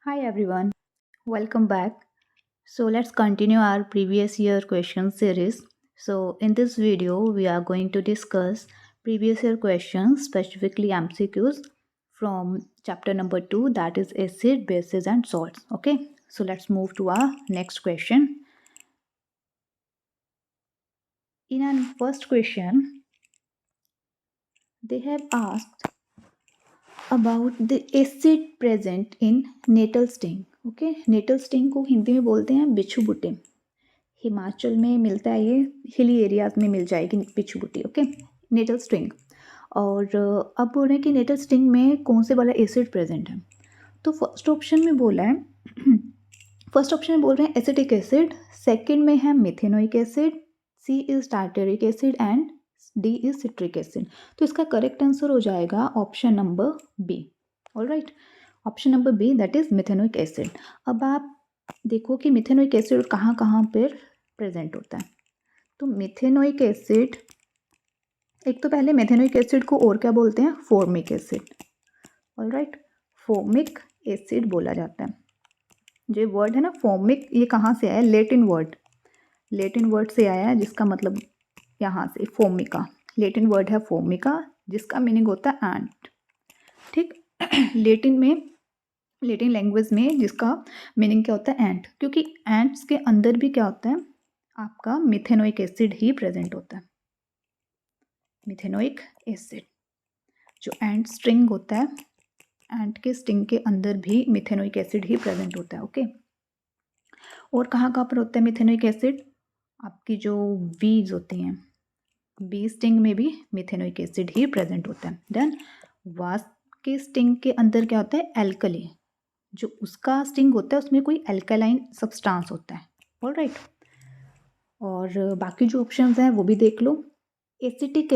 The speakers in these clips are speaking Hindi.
Hi everyone, welcome back. So let's continue our previous year question series. So in this video we are going to discuss previous year questions, specifically MCQs from chapter number 2, that is acid, bases and salts. Okay, so let's move to our next question. In our first question, they have asked about the acid present in natal sting. Okay, natal sting को हिंदी में बोलते हैं बिच्छू बुट्टे. हिमाचल में मिलता है, ये हिली एरियाज में मिल जाएगी बिच्छू बुट्टी. Okay, nettle sting. और अब बोल रहे हैं कि नेटल स्टिंग में कौन से वाला एसिड प्रेजेंट है. तो फर्स्ट ऑप्शन में बोला है फर्स्ट ऑप्शन में बोल रहे हैं एसिटिक एसिड, सेकंड में है methanoic acid, C is tartaric acid and D is citric acid. तो इसका करेक्ट आंसर हो जाएगा option number B. Alright, option number B, that is methanoic acid. अब आप देखो कि मिथेनोइक एसिड कहाँ कहाँ पर प्रेजेंट होता है. तो मिथेनोइक एसिड, एक तो पहले मिथेनोइक एसिड को और क्या बोलते हैं, formic acid. Alright, formic acid बोला जाता है. जो वर्ड है ना फॉर्मिक, ये कहाँ से आया, लेटिन वर्ड से आया है, जिसका मतलब यहाँ से फॉर्मिका. लेटिन वर्ड है फॉर्मिका, जिसका मीनिंग होता है एंट. ठीक, लेटिन लैंग्वेज में जिसका मीनिंग क्या होता है, एंट. क्योंकि एंट्स के अंदर भी क्या होता है, आपका मिथेनोइक एसिड ही प्रेजेंट होता है. मिथेनोइक एसिड, जो एंट स्ट्रिंग होता है, एंट के स्टिंग के अंदर भी मिथेनोइक एसिड ही प्रेजेंट होता है. ओके, और कहाँ कहाँ पर होता है मिथेनोइक एसिड, आपकी जो बीज होती हैं, बी स्टिंग में भी मिथेनोइक एसिड ही प्रेजेंट होता है. देन वास्प के स्टिंग के अंदर क्या होता है, एल्कली. जो उसका स्टिंग होता है उसमें कोई एल्कालाइन सब्सटेंस होता है. ऑलराइट, और बाकी जो ऑप्शंस हैं वो भी देख लो. एसिटिक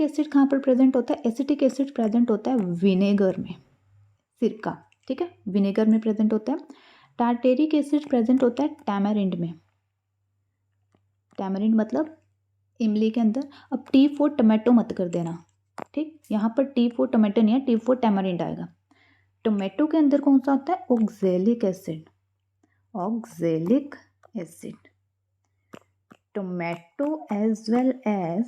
एसिड कहाँ पर प्रेजेंट होता है, एसिटिक एसिड प्रेजेंट होता है विनेगर में, सिरका. ठीक है, विनेगर में प्रेजेंट होता है. टार्टेरिक एसिड प्रेजेंट होता है टैमरिंड में. टैमरिंड मतलब इमली के अंदर. अब टी फॉर टमाटो मत कर देना, ठीक, यहाँ पर टी फॉर टमाटो नहीं है, टी फॉर टैमरिंड आएगा. टोमेटो के अंदर कौन सा होता है, oxalic acid. Oxalic acid, tomato as well as,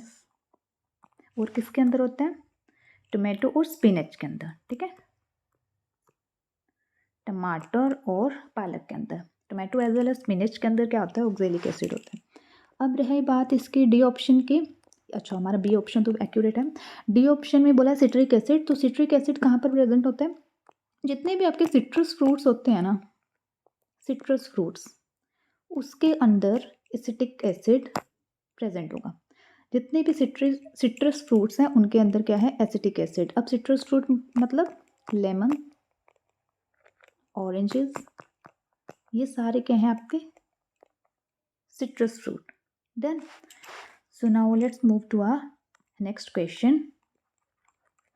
और किसके अंदर होता है, टोमेटो और स्पिनच के अंदर. ठीक है, टमाटर और पालक के अंदर, tomato as well as spinach के अंदर क्या होता है, ऑक्जेलिक एसिड होता है. अब रही बात इसकी डी ऑप्शन की. अच्छा, हमारा बी ऑप्शन तो एक्यूरेट है. डी ऑप्शन में बोला सिट्रिक एसिड. तो सिट्रिक एसिड कहाँ पर प्रेजेंट होता है, जितने भी आपके सिट्रस फ्रूट्स होते हैं ना, सिट्रस फ्रूट्स, उसके अंदर एसिटिक एसिड प्रेजेंट होगा. जितने भी सिट्रस फ्रूट्स हैं उनके अंदर क्या है, एसिटिक एसिड. अब सिट्रस फ्रूट मतलब लेमन, ऑरेंजेस, ये सारे क्या हैं आपके citrus fruit. Then so now let's move to our next question.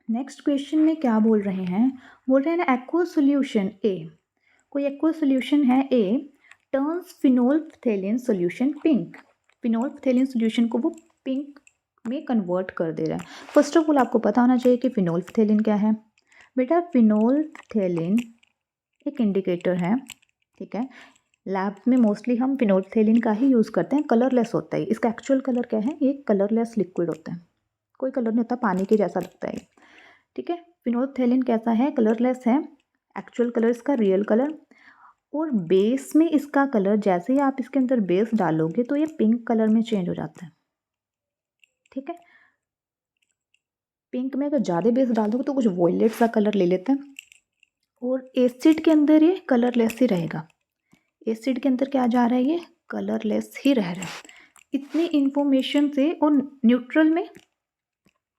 Next question में क्या बोल रहे हैं, बोल रहे हैं ना एक्वा सोल्यूशन ए, कोई एक्वा सोल्यूशन है ए, turns phenolphthalein solution pink. फिनोल्फथेलिन solution को वो पिंक में कन्वर्ट कर दे रहा है. फर्स्ट ऑफ ऑल आपको पता होना चाहिए कि फिनोल्फथेलिन क्या है. बेटा फिनोल्फथेलिन एक इंडिकेटर है. ठीक है, लैब में मोस्टली हम फिनोल्फथेलिन का ही यूज़ करते हैं. कलरलेस होता है, इसका एक्चुअल कलर क्या है, ये कलरलेस लिक्विड होता है, कोई कलर नहीं होता, पानी के जैसा लगता है. ठीक है, फिनोल्फथेलिन कैसा है, कलरलेस है. एक्चुअल कलर इसका रियल कलर, और बेस में इसका कलर, जैसे ही आप इसके अंदर बेस डालोगे तो ये पिंक कलर में चेंज हो जाता है. ठीक है, पिंक में अगर ज़्यादा बेस डाल दोगे तो कुछ वॉयलेट सा कलर ले लेते हैं. और एसिड के अंदर ये कलरलेस ही रहेगा. एसिड के अंदर क्या जा रहा है, ये कलरलेस ही रह रहा है. इतनी इंफॉर्मेशन से, और न्यूट्रल में,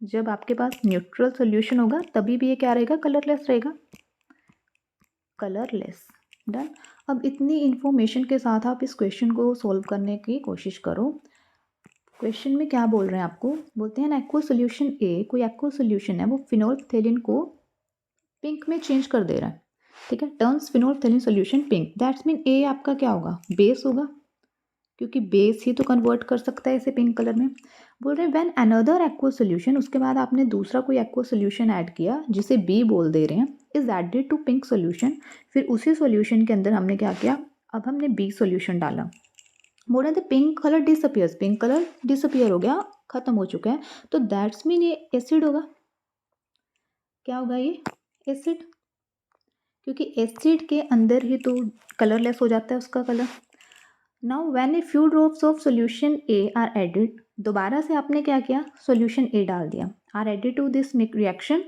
जब आपके पास न्यूट्रल सोल्यूशन होगा तभी भी ये क्या रहेगा, कलरलेस रहेगा, कलरलेस. डन. अब इतनी इंफॉर्मेशन के साथ आप इस क्वेश्चन को सॉल्व करने की कोशिश करो. क्वेश्चन में क्या बोल रहे हैं आपको, बोलते हैं ना एक्वा सोल्यूशन ए, कोई एक्वा सोल्यूशन है, वो फिनोल्फथेलिन को पिंक में चेंज कर दे रहा है. ठीक है, turns phenolphthalein solution pink, that's mean A आपका क्या होगा, बेस होगा, क्योंकि बेस ही तो कन्वर्ट कर सकता है इसे पिंक कलर में. बोल रहे हैं व्हेन अनदर एक्वा सोल्यूशन, उसके बाद आपने दूसरा कोई एक्वा सोल्यूशन ऐड किया जिसे बी बोल दे रहे हैं, is added to pink solution. फिर उसी सोल्यूशन के अंदर हमने क्या किया, अब हमने बी सोल्यूशन डाला, बोल रहे थे pink colour disappears, pink colour disappear हो गया, खत्म हो चुका है, तो दैट्स मीन ये एसिड होगा। क्या होगा ये, एसिड, क्योंकि एसिड के अंदर ही तो कलरलेस हो जाता है उसका colour. Now when a few drops of solution A are added, दोबारा से आपने क्या किया, सॉल्यूशन ए डाल दिया, are added to this reaction,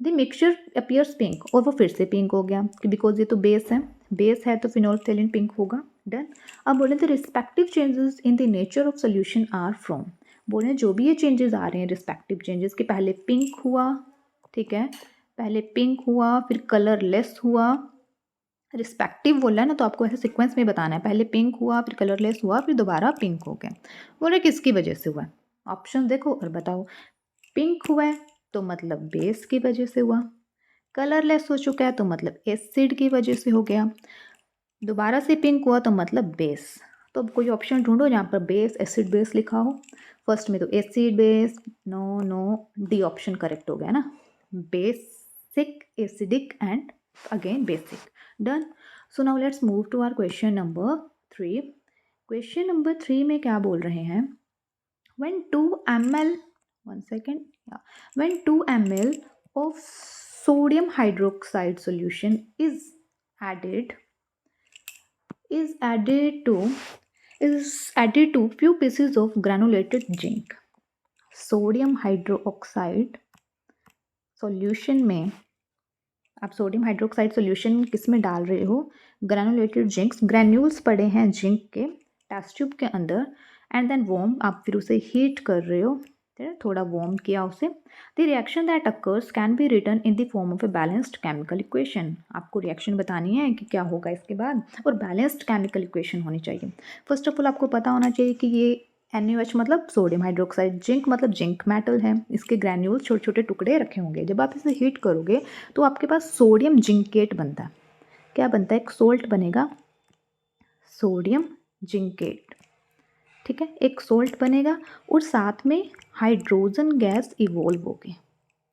the mixture appears pink, और वो फिर से पिंक हो गया बिकॉज ये तो बेस है तो फिनोल्फथालीन पिंक होगा। डन। अब बोले the respective changes in the nature of solution are from, बोले जो भी ये चेंजेस आ रहे हैं रिस्पेक्टिव चेंजेस के, पहले पिंक हुआ, ठीक है, पहले पिंक हुआ फिर कलरलेस हुआ, रिस्पेक्टिव बोला है ना, तो आपको ऐसे सीक्वेंस में बताना है, पहले पिंक हुआ फिर कलरलेस हुआ फिर दोबारा पिंक हो गया। बोले किसकी वजह से हुआ, ऑप्शन देखो और बताओ। पिंक हुआ है तो मतलब बेस की वजह से हुआ, कलरलेस हो चुका है तो मतलब एसिड की वजह से हो गया, दोबारा से पिंक हुआ तो मतलब बेस। तो अब कोई ऑप्शन ढूंढो जहाँ पर बेस एसिड बेस लिखा हो। फर्स्ट में तो acid base, no no, D option correct हो गया ना, basic acidic and again basic. Done. So now let's move to our question number 3। Question number 3 में क्या बोल रहे हैं, when 2 ml, 1 second, yeah, when 2 ml of sodium hydroxide solution is added to few pieces of granulated zinc, sodium hydroxide solution में, आप सोडियम हाइड्रोक्साइड सॉल्यूशन किस में डाल रहे हो, ग्रैनुलेटेड जिंक्स, ग्रैन्यूल्स पड़े हैं जिंक के टेस्ट ट्यूब के अंदर, एंड देन वॉर्म, आप फिर उसे हीट कर रहे हो, थोड़ा वार्म किया उसे, the reaction that occurs can be written in the form of a balanced chemical equation. आपको रिएक्शन बतानी है कि क्या होगा इसके बाद, और बैलेंस्ड केमिकल इक्वेशन होनी चाहिए। फर्स्ट ऑफ ऑल आपको पता होना चाहिए कि ये NaOH मतलब सोडियम हाइड्रोक्साइड, जिंक मतलब जिंक मेटल है, इसके ग्रैन्यूल छोटे छोटे टुकड़े रखे होंगे, जब आप इसे हीट करोगे तो आपके पास सोडियम जिंकेट बनता है। क्या बनता है, एक सोल्ट बनेगा, सोडियम जिंकेट, ठीक है, एक सोल्ट बनेगा और साथ में हाइड्रोजन गैस इवोल्व होगी,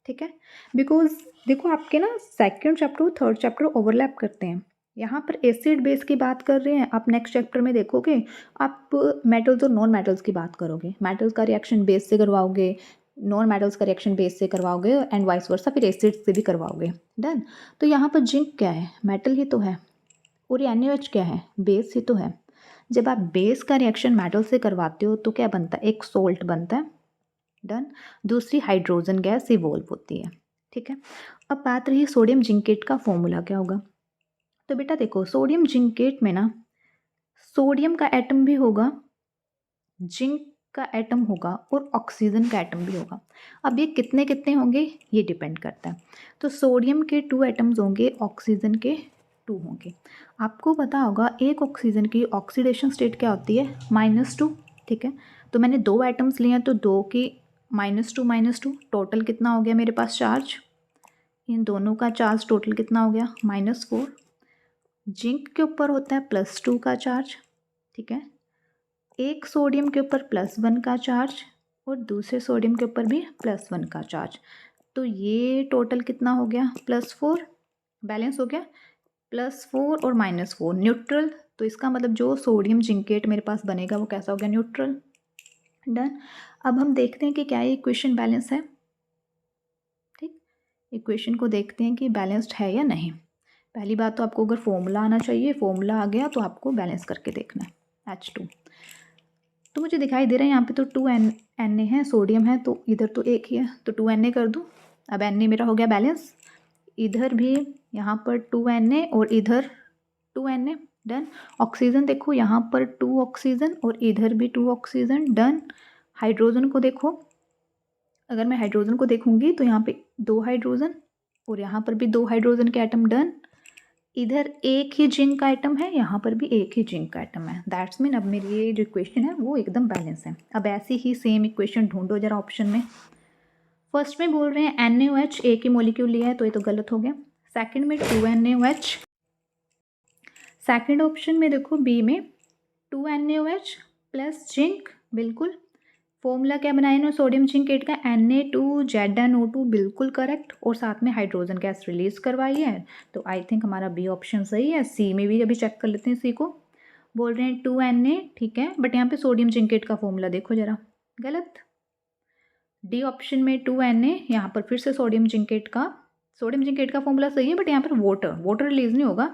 ठीक है, बिकॉज देखो आपके ना सेकंड चैप्टर और थर्ड चैप्टर ओवरलैप करते हैं। यहाँ पर एसिड बेस की बात कर रहे हैं, आप नेक्स्ट चैप्टर में देखोगे आप मेटल्स और नॉन मेटल्स की बात करोगे, मेटल्स का रिएक्शन बेस से करवाओगे, नॉन मेटल्स का रिएक्शन बेस से करवाओगे, एंड वाइस वर्सा फिर एसिड से भी करवाओगे। डन। तो यहाँ पर जिंक क्या है, मेटल ही तो है, और ये NaOH क्या है, बेस ही तो है। जब आप बेस का रिएक्शन मेटल से करवाते हो तो क्या बनता है, एक सोल्ट बनता है। डन। दूसरी हाइड्रोजन गैस इवॉल्व होती है, ठीक है। अब बात रही सोडियम जिंकेट का फॉर्मूला क्या होगा, तो बेटा देखो सोडियम जिंकेट में ना सोडियम का एटम भी होगा, जिंक का एटम होगा और ऑक्सीजन का एटम भी होगा। अब ये कितने कितने होंगे ये डिपेंड करता है, तो सोडियम के 2 एटम्स होंगे, ऑक्सीजन के 2 होंगे। आपको पता होगा एक ऑक्सीजन की ऑक्सीडेशन स्टेट क्या होती है, -2, ठीक है। तो मैंने 2 एटम्स लिए हैं तो 2 की -2 टोटल कितना हो गया मेरे पास चार्ज, इन दोनों का चार्ज टोटल कितना हो गया, -4। जिंक के ऊपर होता है +2 का चार्ज, ठीक है, एक सोडियम के ऊपर +1 का चार्ज और दूसरे सोडियम के ऊपर भी +1 का चार्ज, तो ये टोटल कितना हो गया, +4, बैलेंस हो गया, +4 और -4 न्यूट्रल, तो इसका मतलब जो सोडियम जिंकेट मेरे पास बनेगा वो कैसा हो गया, न्यूट्रल। डन। अब हम देखते हैं कि क्या ये इक्वेशन बैलेंस है, ठीक, इक्वेशन को देखते हैं कि बैलेंस्ड है या नहीं। पहली बात तो आपको अगर फॉर्मूला आना चाहिए, फॉर्मूला आ गया तो आपको बैलेंस करके देखना है। H2 तो मुझे दिखाई दे रहा है यहाँ पे तो 2 Na है, सोडियम है, तो इधर तो एक ही है तो 2 Na कर दूँ। अब Na मेरा हो गया बैलेंस, इधर भी यहाँ पर 2 Na और इधर 2 Na। डन। ऑक्सीजन देखो यहाँ पर 2 ऑक्सीजन और इधर भी 2 ऑक्सीजन। डन। हाइड्रोजन को देखो, अगर मैं हाइड्रोजन को देखूंगी तो यहाँ पे 2 हाइड्रोजन और यहाँ पर भी 2 हाइड्रोजन के एटम। डन। इधर एक ही जिंक का आइटम है, यहाँ पर भी एक ही जिंक का आइटम है, दैट्स मीन अब मेरी ये जो इक्वेशन है वो एकदम बैलेंस है। अब ऐसी ही सेम इक्वेशन ढूंढो जरा ऑप्शन में। फर्स्ट में बोल रहे हैं NaOH एक ही मॉलिक्यूल लिया है तो ये तो गलत हो गया। सेकंड में 2 NaOH, सेकंड ऑप्शन में देखो बी में 2 NaOH प्लस जिंक, बिल्कुल फॉर्मूला क्या बनाया ना सोडियम चिंकेट का, Na2ZnO2, बिल्कुल करेक्ट, और साथ में हाइड्रोजन गैस रिलीज करवाई है। तो आई थिंक हमारा बी ऑप्शन सही है। सी में भी अभी चेक कर लेते हैं, सी को बोल रहे हैं 2Na, ठीक है, बट यहाँ पे सोडियम चिंकेट का फॉर्मूला देखो जरा, गलत। डी ऑप्शन में 2Na, यहाँ पर फिर से सोडियम चिंकेट का फॉर्मूला सही है, बट यहाँ पर वाटर रिलीज नहीं होगा,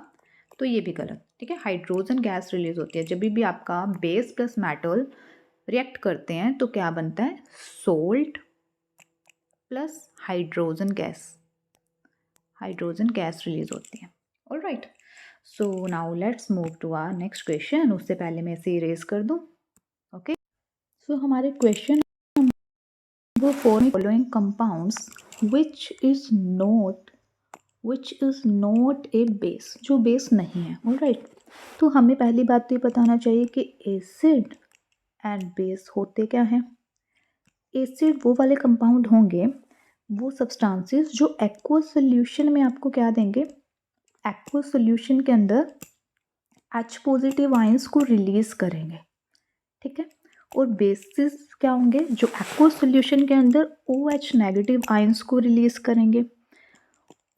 तो ये भी गलत, ठीक है। हाइड्रोजन गैस रिलीज होती है जब भी आपका बेस प्लस मेटल रिएक्ट करते हैं, तो क्या बनता है, salt plus hydrogen gas release होती है। Alright, so now let's move to our next question. उससे पहले मैं इसे इरेज कर दूं। ओके, सो हमारे क्वेश्चन वो following compounds which is not a base, जो बेस नहीं है। ऑलराइट, तो हमें पहली बात तो ये बताना चाहिए कि एसिड एंड बेस होते क्या हैं। एसिड वो वाले कंपाउंड होंगे, वो सब्सटेंसेस जो एक्वस सोल्यूशन में आपको क्या देंगे, एक्वस सोल्यूशन के अंदर H पॉजिटिव आयंस को रिलीज करेंगे, ठीक है। और बेसिस क्या होंगे, जो एक्वस सोल्यूशन के अंदर OH नेगेटिव आयंस को रिलीज करेंगे।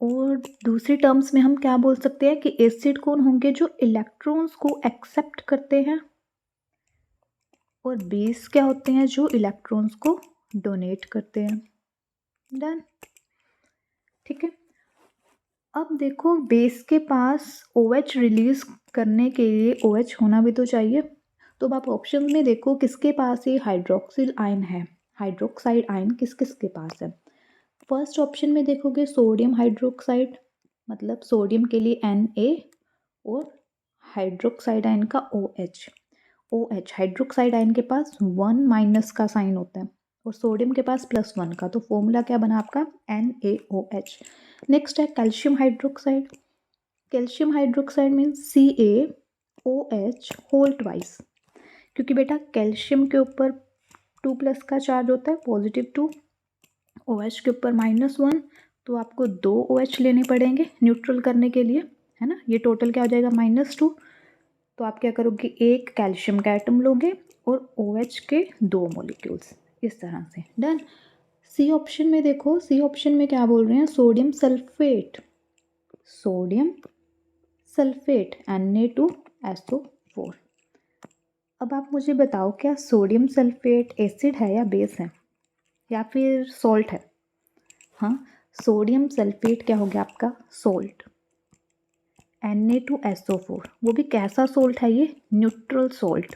और दूसरी टर्म्स में हम क्या बोल सकते हैं कि एसिड कौन होंगे, जो इलेक्ट्रॉन्स को एक्सेप्ट करते हैं, और बेस क्या होते हैं, जो इलेक्ट्रॉन्स को डोनेट करते हैं। डन, ठीक है। अब देखो, बेस के पास OH रिलीज करने के लिए OH होना भी तो चाहिए। तो अब आप ऑप्शन में देखो किसके पास ये हाइड्रोक्सिल आयन है, हाइड्रोक्साइड आयन किस किस के पास है। फर्स्ट ऑप्शन में देखोगे सोडियम हाइड्रोक्साइड, मतलब सोडियम के लिए Na और हाइड्रोक्साइड आयन का OH हाइड्रोक्साइड आयन के पास 1- का साइन होता है और सोडियम के पास +1 का, तो फॉर्मूला क्या बना आपका, NaOH। नेक्स्ट है calcium hydroxide means CaOH whole twice, क्योंकि बेटा कैल्शियम के ऊपर 2+ का चार्ज होता है, +2, OH के ऊपर -1, तो आपको 2 OH लेने पड़ेंगे न्यूट्रल करने के लिए, है ना। ये टोटल क्या हो जाएगा, -2। तो आप क्या करोगे, एक कैल्शियम का एटम लोगे और OH के 2 मॉलिक्यूल्स, इस तरह से। डन। सी ऑप्शन में देखो, सी ऑप्शन में क्या बोल रहे हैं, सोडियम सल्फेट Na2SO4। अब आप मुझे बताओ, क्या सोडियम सल्फेट एसिड है या बेस है या फिर सॉल्ट है। हाँ, सोडियम सल्फेट क्या हो गया आपका, सॉल्ट। Na2SO4 वो भी कैसा सॉल्ट है, ये न्यूट्रल सॉल्ट।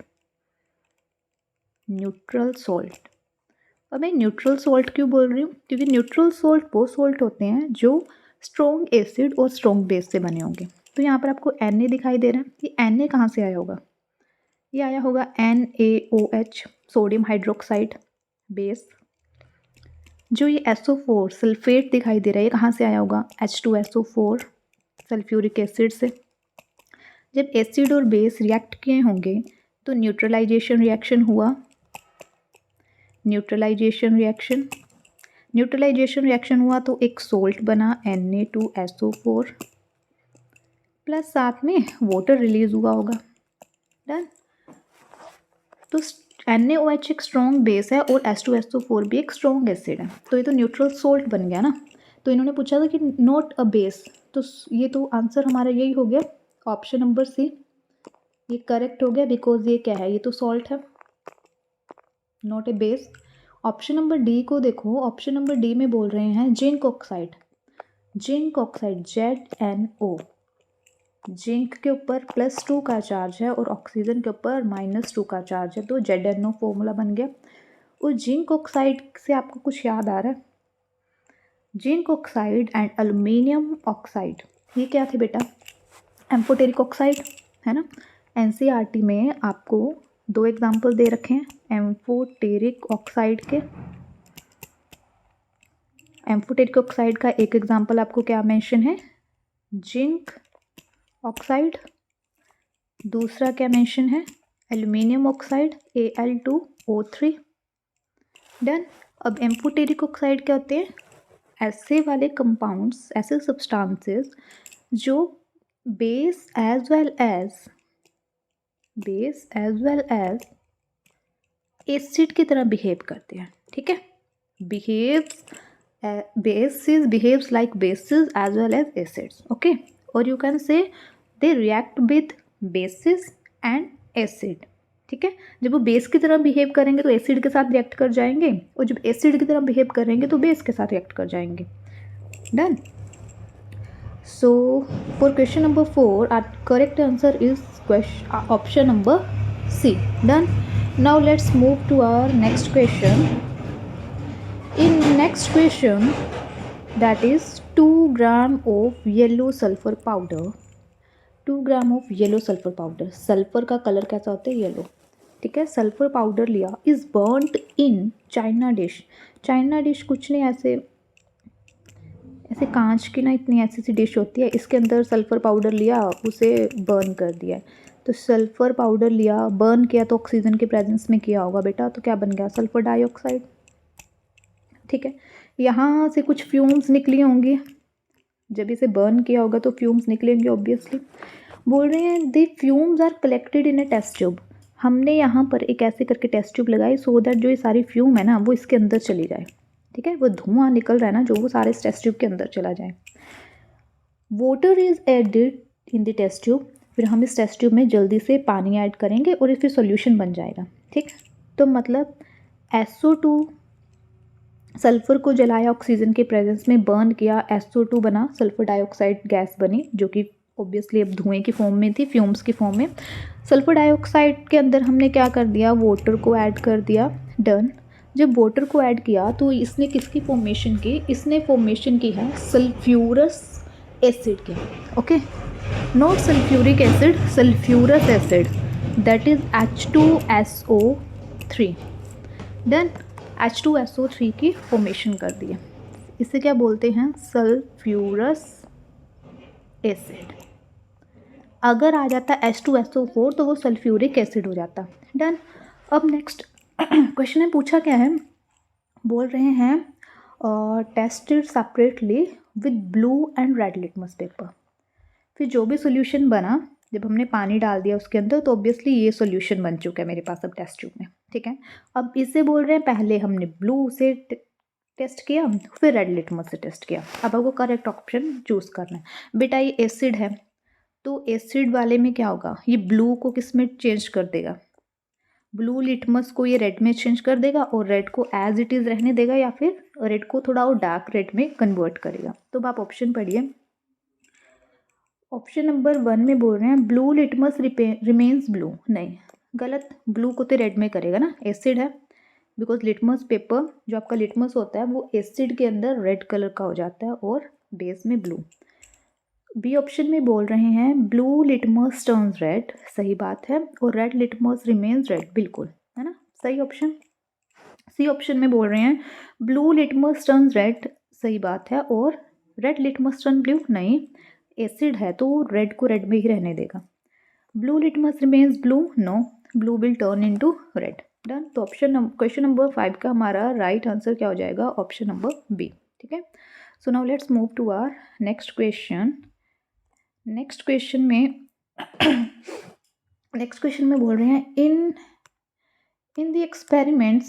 अब मैं न्यूट्रल सॉल्ट क्यों बोल रही हूँ, क्योंकि न्यूट्रल सॉल्ट वो सॉल्ट होते हैं जो स्ट्रॉन्ग एसिड और स्ट्रॉन्ग बेस से बने होंगे। तो यहाँ पर आपको Na दिखाई दे रहा है, ये Na कहाँ से आया होगा, ये आया होगा NaOH सोडियम हाइड्रोक्साइड बेस। जो ये SO4 सल्फेट दिखाई दे रहा है, ये कहाँ से आया होगा, H2SO4 सल्फ्यूरिक एसिड से। जब एसिड और बेस रिएक्ट किए होंगे तो न्यूट्रलाइजेशन रिएक्शन हुआ तो एक सोल्ट बना Na2SO4 प्लस साथ में वाटर रिलीज हुआ होगा। डन। तो NaOH एक स्ट्रॉन्ग बेस है और H2SO4 भी एक स्ट्रॉन्ग एसिड है, तो ये तो न्यूट्रल सोल्ट बन गया ना। तो इन्होंने पूछा था कि नॉट अ बेस, तो ये तो आंसर हमारा यही हो गया, ऑप्शन नंबर सी ये करेक्ट हो गया, बिकॉज ये क्या है, ये तो सॉल्ट है, not a base. Option number D को देखो, ऑप्शन नंबर डी में बोल रहे हैं जिंक ऑक्साइड ZnO, जिंक के ऊपर +2 का चार्ज है और ऑक्सीजन के ऊपर -2 का चार्ज है, तो ZnO फॉर्मूला बन गया। और जिंक ऑक्साइड से आपको कुछ याद आ रहा है, zinc oxide and aluminium oxide, ये क्या थे बेटा, एम्फोटेरिक ऑक्साइड, है ना। NCERT में आपको 2 एग्जाम्पल दे रखे हैं एम्फोटेरिक ऑक्साइड का एक एग्जाम्पल आपको क्या मेंशन है, जिंक ऑक्साइड, दूसरा क्या मेंशन है, एल्युमिनियम ऑक्साइड Al2O3। डन। अब एम्फोटेरिक ऑक्साइड क्या होते हैं, ऐसे वाले कंपाउंड्स, ऐसे सब्सटेंसेस जो base as well as acid की तरह बिहेव करते हैं, ठीक है। Behaves bases behaves like bases as well as acids, okay, or you can say they react with bases and acid, ठीक है। जब वो बेस की तरह बिहेव करेंगे तो एसिड के साथ रिएक्ट कर जाएंगे, और जब एसिड की तरह बिहेव करेंगे तो बेस के साथ रिएक्ट कर जाएंगे। Done. So for question number 4 our correct answer is option number C. Done. Now let's move to our next question. In next question, that is 2 gram of yellow sulfur powder. 2 gram of yellow sulfur powder. Sulphur का कलर कैसा होता है? येलो, ठीक है। सल्फर पाउडर लिया, is burned in China dish. China dish कुछ नहीं, ऐसे ऐसे कांच की ना इतनी ऐसी सी डिश होती है, इसके अंदर सल्फर पाउडर लिया, उसे बर्न कर दिया। तो सल्फर पाउडर लिया, बर्न किया, तो ऑक्सीजन के प्रेजेंस में किया होगा बेटा, तो क्या बन गया? सल्फर डाइऑक्साइड, ठीक है। यहाँ से कुछ फ्यूम्स निकली होंगी, जब इसे बर्न किया होगा तो फ्यूम्स निकलेंगे ऑब्वियसली। बोल रहे हैं the fumes are collected in a test tube. हमने यहाँ पर एक ऐसे करके टेस्ट ट्यूब लगाई सो दैट जो ये सारी फ्यूम है ना वो इसके अंदर चली जाए, ठीक है। वो धुआं निकल रहा है ना जो, वो सारे इस टेस्ट ट्यूब के अंदर चला जाए। Water is added in the test tube. फिर हम इस टेस्ट ट्यूब में जल्दी से पानी ऐड करेंगे और फिर सॉल्यूशन बन जाएगा, ठीक। तो मतलब SO2, सल्फर को जलाया, ऑक्सीजन के प्रेजेंस में बर्न किया, SO2 बना, सल्फर डाइऑक्साइड गैस बनी, जो कि ऑब्वियसली अब धुएं की फॉर्म में थी, फ्यूम्स की फॉर्म में। सल्फर डाइऑक्साइड के अंदर हमने क्या कर दिया? वाटर को ऐड कर दिया। डन। जब वाटर को ऐड किया तो इसने किसकी फॉर्मेशन की? इसने फॉर्मेशन की है सल्फ्यूरस एसिड की, okay, not sulphuric acid, sulphurous acid, that is H2SO3। Done. H2SO3 की फॉर्मेशन कर दी है। इसे क्या बोलते हैं? Sulphurous acid. अगर आ जाता H2SO4 तो वो सल्फ्यूरिक एसिड हो जाता। डन। अब नेक्स्ट क्वेश्चन में पूछा क्या है? बोल रहे हैं tested separately with blue and red litmus paper. फिर जो भी सोल्यूशन बना, जब हमने पानी डाल दिया उसके अंदर, तो ऑब्वियसली ये सोल्यूशन बन चुका है मेरे पास अब टेस्ट ट्यूब में, ठीक है। अब इससे बोल रहे हैं पहले हमने ब्लू से टेस्ट किया, फिर रेड लिटमस से टेस्ट किया। अब आपको करेक्ट ऑप्शन चूज करना है। बेटा ये एसिड है, तो एसिड वाले में क्या होगा? ये ब्लू को किस में चेंज कर देगा? ब्लू लिटमस को ये रेड में चेंज कर देगा, और रेड को एज इट इज़ रहने देगा, या फिर रेड को थोड़ा और डार्क रेड में कन्वर्ट करेगा। तो अब आप ऑप्शन पढ़िए। ऑप्शन नंबर 1 में बोल रहे हैं ब्लू लिटमस रिमेन्स ब्लू। नहीं, गलत। ब्लू को तो रेड में करेगा ना, एसिड है। बिकॉज लिटमस पेपर जो आपका लिटमस होता है वो एसिड के अंदर रेड कलर का हो जाता है और बेस में ब्लू। बी ऑप्शन में बोल रहे हैं ब्लू लिटमस टर्न्स रेड, सही बात है, और रेड लिटमस रिमेन्स रेड, बिल्कुल, है ना, सही ऑप्शन। सी ऑप्शन में बोल रहे हैं ब्लू लिटमस टर्न्स रेड, सही बात है, और रेड लिटमस टर्न ब्लू, नहीं, एसिड है तो रेड को रेड में ही रहने देगा। Blue litmus remains blue, no, blue will turn into red. Done. तो ऑप्शन क्वेश्चन नंबर 5 का हमारा राइट आंसर क्या हो जाएगा? ऑप्शन नंबर बी, ठीक है। So now let's move to our next question. Next question में नेक्स्ट क्वेश्चन में बोल रहे हैं in the experiment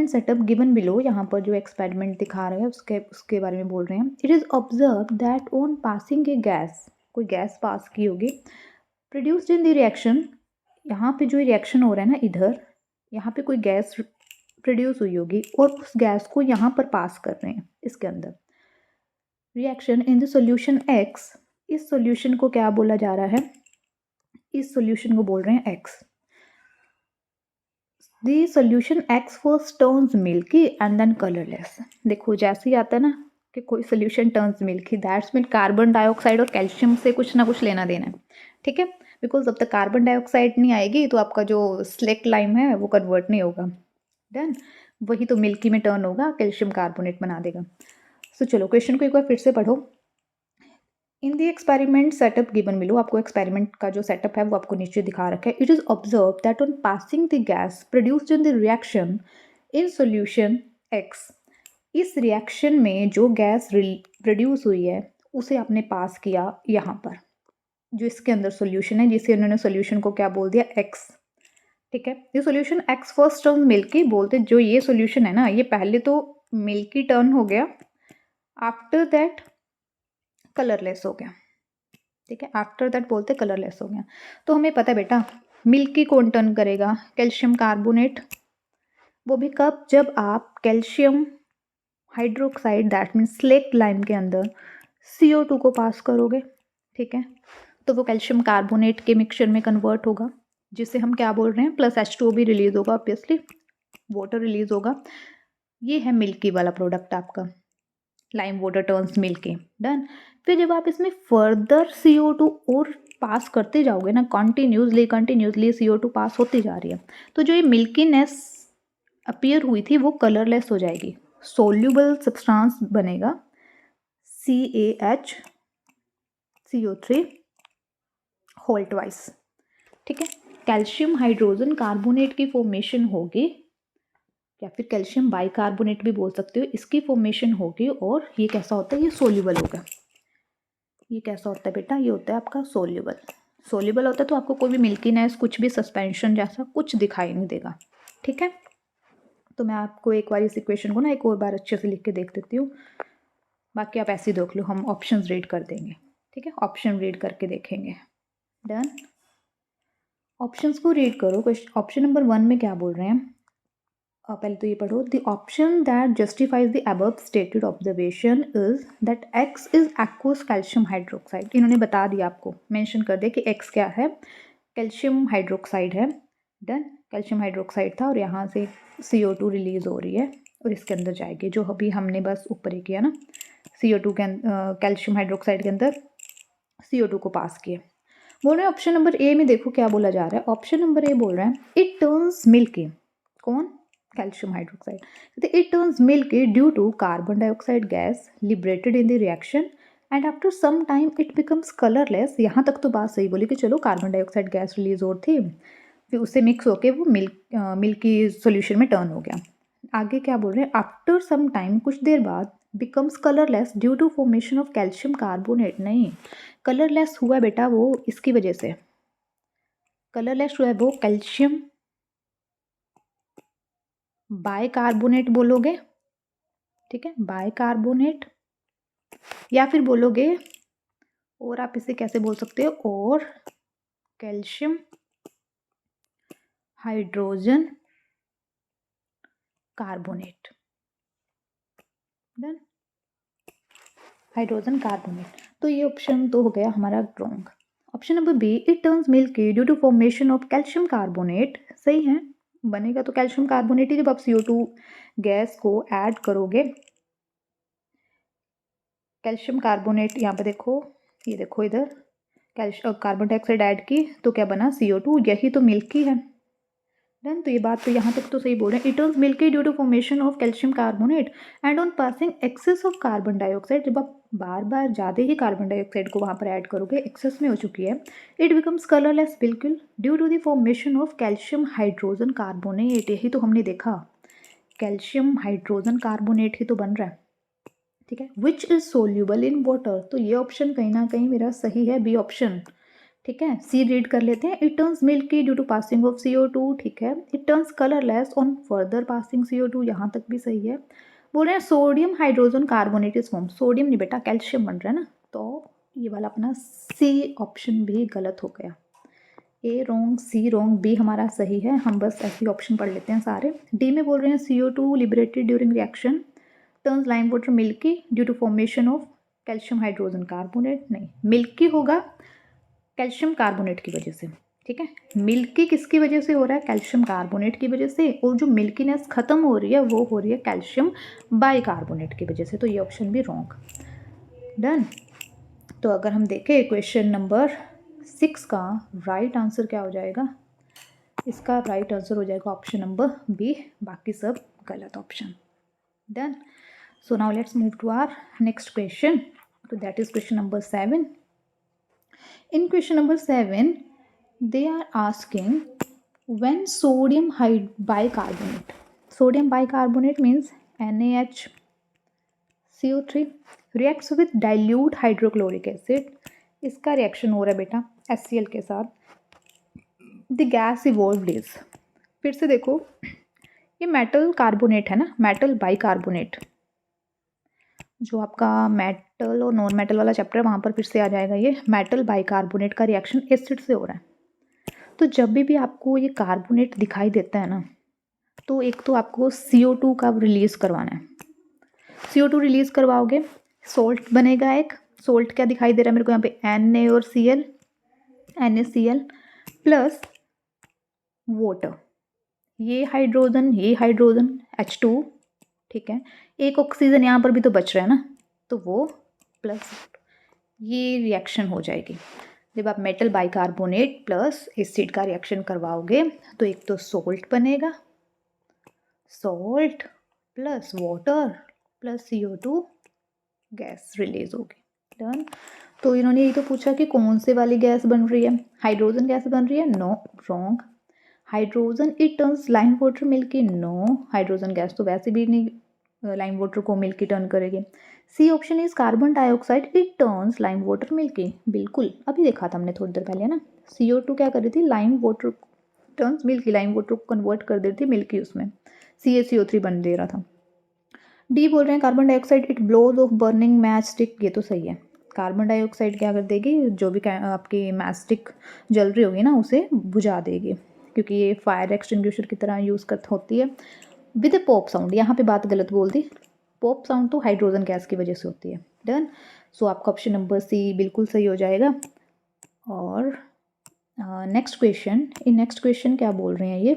setup given below. यहाँ पर जो एक्सपेरिमेंट दिखा रहे हैं उसके बारे में बोल रहे हैं। It is observe that on passing A gas, कोई गैस पास की होगी, प्रोड्यूस्ड इन द रिएक्शन। यहाँ पे जो रिएक्शन हो रहा है ना, इधर यहाँ पे कोई गैस प्रोड्यूस हुई होगी और उस गैस को यहाँ पर पास कर रहे हैं इसके अंदर। Reaction in the solution X। इस सॉल्यूशन को क्या बोला जा रहा है? इस सॉल्यूशन को बोल रहे हैं X। The solution X first turns milky and then colourless. देखो जैसे ही आता है ना कि कोई solution turns milky, that's mean carbon dioxide और कैल्शियम से कुछ ना कुछ लेना देना है, ठीक है। बिकॉज जब तक कार्बन डाइऑक्साइड नहीं आएगी तो आपका जो स्लेक्ट लाइम है वो कन्वर्ट नहीं होगा। डन। वही तो मिल्की में टर्न होगा, कैल्शियम कार्बोनेट बना देगा। सो चलो क्वेश्चन को एक बार फिर से पढ़ो। इन the experiment setup given below, आपको एक्सपेरिमेंट का जो सेटअप है वो आपको नीचे दिखा रखा है। It is observe that on passing the gas produced in the reaction in solution X। इस रिएक्शन में जो गैस प्रोड्यूस हुई है उसे आपने पास किया यहाँ पर, जो इसके अंदर सॉल्यूशन है, जिसे उन्होंने सॉल्यूशन को क्या बोल दिया? X। ठीक है। ये solution x first turn milky बोलते, जो ये सॉल्यूशन है ना, ये पहले तो मिल्की टर्न हो गया, आफ्टर दैट कलरलेस हो गया। ठीक है, आफ्टर दैट बोलते कलरलेस हो गया। तो हमें पता है बेटा, मिल्की कौन टर्न करेगा? Calcium carbonate. वो भी कब? जब आप calcium hydroxide that means slaked lime के अंदर CO2 को पास करोगे। ठीक है, तो वो कैल्शियम कार्बोनेट के मिक्सचर में कन्वर्ट होगा, जिसे हम क्या बोल रहे हैं, प्लस H2O भी रिलीज होगा, ऑब्वियसली वाटर रिलीज होगा। ये है मिल्की वाला प्रोडक्ट आपका, lime water turns milky. Done. फिर जब आप इसमें फर्दर CO2 और पास करते जाओगे ना, कंटिन्यूसली CO2 पास होती जा रही है, तो जो ये मिल्कीनेस अपीयर हुई थी वो कलरलेस हो जाएगी, सोल्यूबल सब्सटेंस बनेगा CaHCO3 होल ट्वाइस। ठीक है, कैल्शियम हाइड्रोजन कार्बोनेट की फॉर्मेशन होगी, या फिर कैल्शियम बाइकार्बोनेट भी बोल सकते हो, इसकी फॉर्मेशन होगी। और ये कैसा होता है? ये सोल्यूबल होगा। ये कैसा होता है बेटा? ये होता है आपका सोल्यूबल। सोल्यूबल होता है तो आपको कोई भी मिल्कीनेस, कुछ भी सस्पेंशन जैसा कुछ दिखाई नहीं देगा। ठीक है, तो मैं आपको एक बार इस इक्वेशन को ना एक और बार अच्छे से लिख के देख देती हूँ, बाकी आप ऐसे ही देख लो, हम ऑप्शंस रीड कर देंगे। ठीक है, ऑप्शन रीड करके देखेंगे। डन। ऑप्शंस को रीड करो। ऑप्शन नंबर 1 में क्या बोल रहे हैं? पहले तो ये पढ़ो, the option that justifies the above stated observation is that x is aqueous calcium hydroxide. इन्होंने बता दिया, आपको मेंशन कर दिया कि एक्स क्या है, कैल्शियम हाइड्रोक्साइड है। डन, कैल्शियम हाइड्रोक्साइड था और यहाँ से CO2 रिलीज हो रही है और इसके अंदर जाएगी, जो अभी हमने बस ऊपर ही किया ना, CO2 के कैल्शियम हाइड्रोक्साइड के अंदर CO2 को पास किया। बोल रहे हैं ऑप्शन नंबर ए में, देखो क्या बोला जा रहा है। ऑप्शन नंबर ए बोल रहे हैं इट टर्न्स मिल्की। कौन? Calcium hydroxide. It turns milky due to carbon dioxide gas liberated in the reaction and after some time it becomes colourless. यहाँ तक तो बात सही बोली कि चलो कार्बन डाइऑक्साइड गैस रिलीज हो थी, फिर उससे मिक्स होके वो मिल्की सोल्यूशन में टर्न हो गया। आगे क्या बोल रहे हैं? आफ्टर सम टाइम, कुछ देर बाद, becomes colourless due to formation of calcium carbonate. नहीं, कलरलेस हुआ बेटा वो इसकी वजह से, कलरलेस हुआ है वो कैल्शियम बाइकार्बोनेट बोलोगे। ठीक है, बाइकार्बोनेट, या फिर बोलोगे, और आप इसे कैसे बोल सकते हो, और calcium hydrogen carbonate. Done, hydrogen carbonate. तो ये ऑप्शन तो हो गया हमारा wrong. Option number B, it turns milky due to formation of calcium carbonate. सही है, बनेगा तो कैल्शियम कार्बोनेट ही, जब आप CO2 गैस को ऐड करोगे। कैल्शियम कार्बोनेट, यहाँ पे देखो, ये देखो इधर, कैल्शियम कार्बन डाइऑक्साइड ऐड की तो क्या बना? CO2। यही तो मिल्की है। डन, तो ये बात तो यहाँ तक तो सही बोल रहे हैं। It turns milky due to formation of calcium carbonate and on passing excess of carbon dioxide. जब आप बार बार ज़्यादा ही कार्बन डाइऑक्साइड को वहाँ पर ऐड करोगे, एक्सेस में हो चुकी है, इट बिकम्स कलरलेस, बिल्कुल, due to the formation of calcium hydrogen carbonate. यही तो हमने देखा, कैल्शियम हाइड्रोजन कार्बोनेट ही तो बन रहा है। ठीक है, which is soluble in water. तो ये ऑप्शन कहीं ना कहीं मेरा सही है, बी ऑप्शन। ठीक है, सी रीड कर लेते हैं। It turns milky due to passing of CO2। ठीक है, it turns colourless on further passing CO2। यहाँ तक भी सही है। बोल रहे हैं sodium hydrogen carbonate is form. Sodium नहीं बेटा, कैल्शियम बन रहा है ना, तो ये वाला अपना सी ऑप्शन भी गलत हो गया। ए रॉन्ग, सी रॉन्ग, बी हमारा सही है। हम बस ऐसे ऑप्शन पढ़ लेते हैं सारे। डी में बोल रहे हैं CO2 liberated during reaction turns lime water milky due to formation of calcium hydrogen carbonate. नहीं, मिल्की होगा कैल्शियम कार्बोनेट की वजह से। ठीक है, मिल्की किसकी वजह से हो रहा है? कैल्शियम कार्बोनेट की वजह से, और जो मिल्कीनेस खत्म हो रही है वो हो रही है कैल्शियम बाइकार्बोनेट की वजह से। तो ये ऑप्शन भी रॉन्ग। डन। तो अगर हम देखें क्वेश्चन नंबर 6 का राइट आंसर क्या हो जाएगा? इसका राइट आंसर हो जाएगा ऑप्शन नंबर बी, बाकी सब गलत option. Done. So now let's move to our next question. So that is question number 7. In question number 7, they are asking when sodium bicarbonate. Sodium bicarbonate means NaHCO3 reacts with dilute hydrochloric acid. इसका रिएक्शन हो रहा है बेटा HCl के साथ. The gas evolved is. फिर से देखो, ये मेटल कार्बोनेट है ना, मेटल बाइकार्बोनेट, जो आपका मेटल और नॉन मेटल वाला चैप्टर है वहाँ पर फिर से आ जाएगा। ये मेटल बाइकार्बोनेट का रिएक्शन एसिड से हो रहा है। तो जब भी आपको ये कार्बोनेट दिखाई देता है ना, तो एक तो आपको CO2 का रिलीज़ करवाना है। CO2 रिलीज़ करवाओगे, सोल्ट बनेगा एक। सोल्ट क्या दिखाई दे रहा है मेरे को यहाँ पे, Na और Cl, NaCl प्लस वाटर, ये हाइड्रोजन H2, ठीक है। एक ऑक्सीजन यहाँ पर भी तो बच रहा है ना, तो वो प्लस ये रिएक्शन हो जाएगी। जब आप मेटल बाइकार्बोनेट प्लस एसिड का रिएक्शन करवाओगे तो एक तो सोल्ट बनेगा, salt plus water plus CO2 gas release होगी। डन। तो इन्होंने ये तो पूछा कि कौन से वाली गैस बन रही है, हाइड्रोजन गैस बन रही है। No, wrong. Hydrogen it turns lime water milky. No, hydrogen gas तो वैसे भी नहीं लाइम वाटर को मिल्की टर्न करेगी। C option is carbon dioxide it turns lime water milky. बिल्कुल, अभी देखा था हमने थोड़ी देर पहले ना, CO2 क्या कर रही थी, lime water turns milky, lime water को कन्वर्ट कर देती थी मिल्की, उसमें CaCO3 बन दे रहा था। डी बोल रहे हैं carbon dioxide it blows off burning match stick. ये तो सही है, कार्बन डाइऑक्साइड क्या कर देगी, जो भी आपकी मैच स्टिक जल रही होगी ना उसे बुझा देगी, क्योंकि ये फायर एक्सटिंग्विशर की तरह यूज़ कर होती है विद ए पॉप साउंड। यहाँ पे बात गलत बोल दी, पॉप साउंड तो हाइड्रोजन गैस की वजह से होती है। डन। सो आपका ऑप्शन नंबर C बिल्कुल सही हो जाएगा। और नेक्स्ट क्वेश्चन, नेक्स्ट क्वेश्चन क्या बोल रहे हैं ये,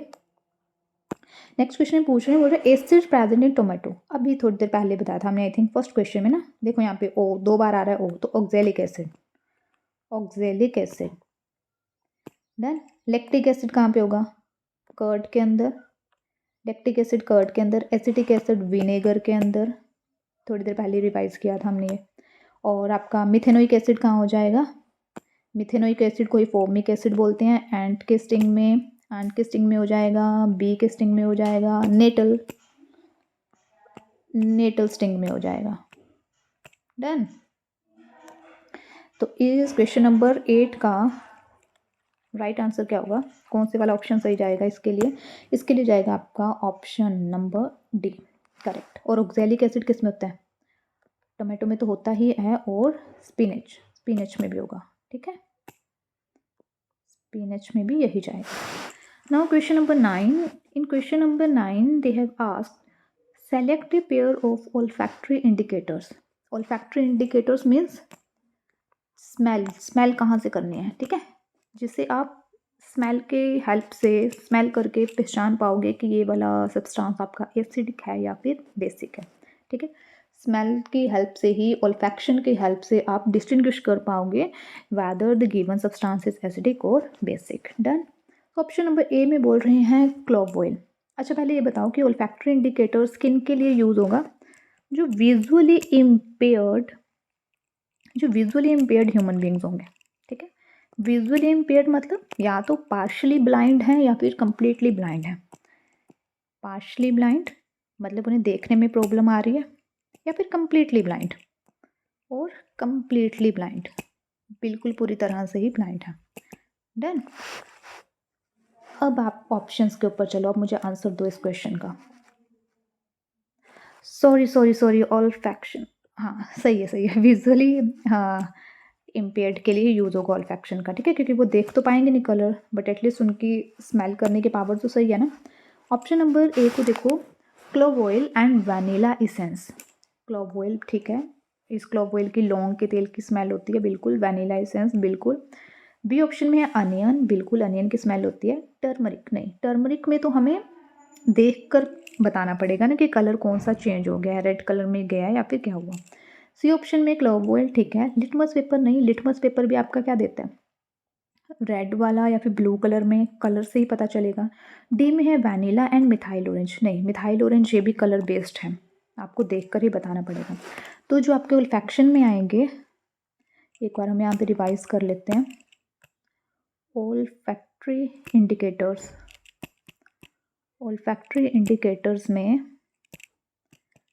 नेक्स्ट क्वेश्चन पूछ रहे हैं, बोल रहे हैं एसिड प्रेजेंट इन टोमेटो। अभी थोड़ी देर पहले बताया था हमने, आई थिंक फर्स्ट क्वेश्चन में ना, देखो यहाँ पे O 2 बार आ रहा है, O तो oxalic acid, oxalic acid. Then lactic acid कहाँ पे होगा, कर्ड के अंदर, लैक्टिक एसिड कर्ड के अंदर, एसिटिक एसिड विनेगर के अंदर, थोड़ी देर पहले रिवाइज किया था हमने ये। और आपका मिथेनोइक एसिड कहाँ हो जाएगा, मिथेनोइक एसिड को फॉर्मिक एसिड बोलते हैं, एंट के स्टिंग में हो जाएगा, बी के स्टिंग में हो जाएगा, नेटल स्टिंग में हो जाएगा। डन। तो इस क्वेश्चन नंबर 8 का राइट आंसर क्या होगा, कौन से वाला ऑप्शन सही जाएगा इसके लिए, इसके लिए जाएगा आपका ऑप्शन नंबर D, करेक्ट। और ऑक्जेलिक एसिड किस में होता है, टोमेटो में तो होता ही है, और स्पिनच में भी होगा, ठीक है, स्पिनच में भी यही जाएगा। Now question number 9, in question number 9 they have asked select a pair of olfactory indicators। olfactory indicators means smell कहाँ से करनी है, ठीक है, जिससे आप स्मेल के हेल्प से स्मेल करके पहचान पाओगे कि ये वाला सब्सटेंस आपका एसिडिक है या फिर बेसिक है, ठीक है। स्मेल की हेल्प से ही, ओल्फैक्शन की हेल्प से आप डिस्टिंग्विश कर पाओगे whether the given substance is acidic और basic. Done. Option number A में बोल रहे हैं क्लोव ऑयल। अच्छा पहले ये बताओ कि ओल्फैक्टरी इंडिकेटर्स किन के लिए यूज़ होगा, जो विजुअली इम्पेयर्ड ह्यूमन बींग्स होंगे, ठीक है। विजुअली इम्पेयर्ड मतलब या तो पार्शली ब्लाइंड है या फिर कंप्लीटली ब्लाइंड है। पार्शली ब्लाइंड मतलब उन्हें देखने में प्रॉब्लम आ रही है, या फिर कंप्लीटली ब्लाइंड, और कंप्लीटली ब्लाइंड बिल्कुल पूरी तरह से ही ब्लाइंड है। डन। अब आप ऑप्शंस के ऊपर चलो, अब मुझे आंसर दो इस क्वेश्चन का। सॉरी ऑल्फैक्शन, हाँ सही है विजुअली हाँ इम्पेयर्ड के लिए यूज़ होगा ऑल्फैक्शन का, ठीक है, क्योंकि वो देख तो पाएंगे नहीं कलर, बट एटलीस्ट उनकी स्मेल करने की पावर तो सही है ना। ऑप्शन नंबर A को देखो, clove oil and vanilla essence. Clove oil ठीक है, इस क्लोव ऑयल की लौंग के तेल की स्मेल होती है बिल्कुल, वैनिला इसेंस बिल्कुल। बी ऑप्शन में है अनियन, बिल्कुल अनियन की स्मेल होती है। टर्मरिक नहीं, टर्मरिक में तो हमें देख कर बताना पड़ेगा ना कि कलर कौन सा चेंज हो गया है, रेड कलर में गया है या फिर क्या हुआ। सी ऑप्शन में क्लोव ऑयल ठीक है। लिटमस पेपर नहीं, लिटमस पेपर भी आपका क्या देता है, रेड वाला या फिर ब्लू कलर में, कलर से ही पता चलेगा। डी में है वैनिला एंड मिथाइल ऑरेंज, नहीं मिथाइल ऑरेंज ये भी कलर बेस्ड है, आपको देख कर ही बताना पड़ेगा। तो जो आपके ओल्फैक्शन में आएंगे, एक बार हम यहाँ पे रिवाइज कर लेते हैं। ओल्फैक्टरी इंडिकेटर्स में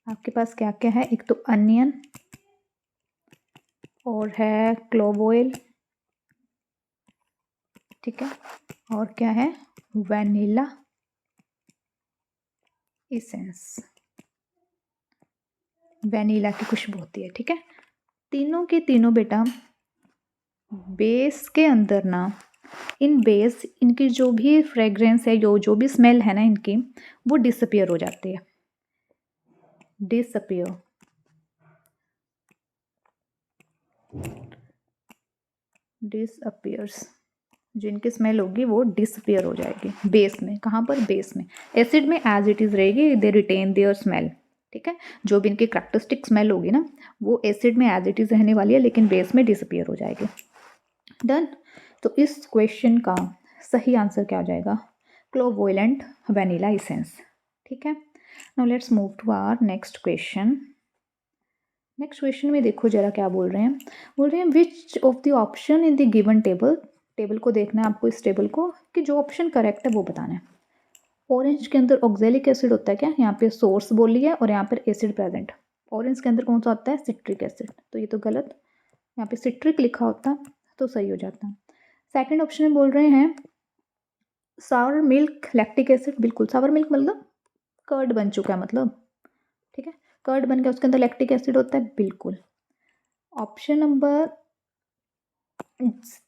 आपके पास क्या क्या है, एक तो अनियन, और है क्लोव ऑयल, ठीक है, और क्या है वैनिला, इसेंस, वैनिला की खुशबू होती है, ठीक है। तीनों के तीनों बेटा बेस के अंदर ना, इन बेस इनकी जो भी फ्रेग्रेंस है, जो भी स्मेल है ना इनकी, वो डिसअपियर हो जाती है, डिसअपियर, डिसअपियर्स, जो इनकी स्मेल होगी वो डिसअपियर हो जाएगी बेस में। कहाँ पर? बेस में। एसिड में एज इट इज़ रहेगी, दे रिटेन देयर स्मेल, ठीक है। जो भी इनकी कैरेक्टरिस्टिक स्मेल होगी ना वो एसिड में एज इट इज़ रहने वाली है, लेकिन बेस में डिसअपियर हो जाएगी। डन। तो इस क्वेश्चन का सही आंसर क्या हो जाएगा? क्लोवोलेंट वैनिला इसेंस, ठीक है। Now let's move to our next question. Next question में देखो जरा क्या बोल रहे हैं। बोल रहे हैं which of the option in the given table, table को देखना है आपको, इस टेबल को, कि जो ऑप्शन करेक्ट है वो बताना है। ऑरेंज के अंदर ऑक्जेलिक एसिड होता है क्या? यहाँ पे सोर्स बोली है और यहाँ पर एसिड प्रेजेंट। ऑरेंज के अंदर कौन सा होता है? सिट्रिक एसिड, तो ये तो गलत, यहाँ पे सिट्रिक लिखा होता तो सही हो जाता। सेकंड ऑप्शन में बोल रहे हैं सावर मिल्क लैक्टिक एसिड, बिल्कुल सावर मिल्क मतलब कर्ड बन चुका है मतलब, ठीक है, कर्ड बन गया, उसके अंदर लैक्टिक एसिड होता है, बिल्कुल। ऑप्शन नंबर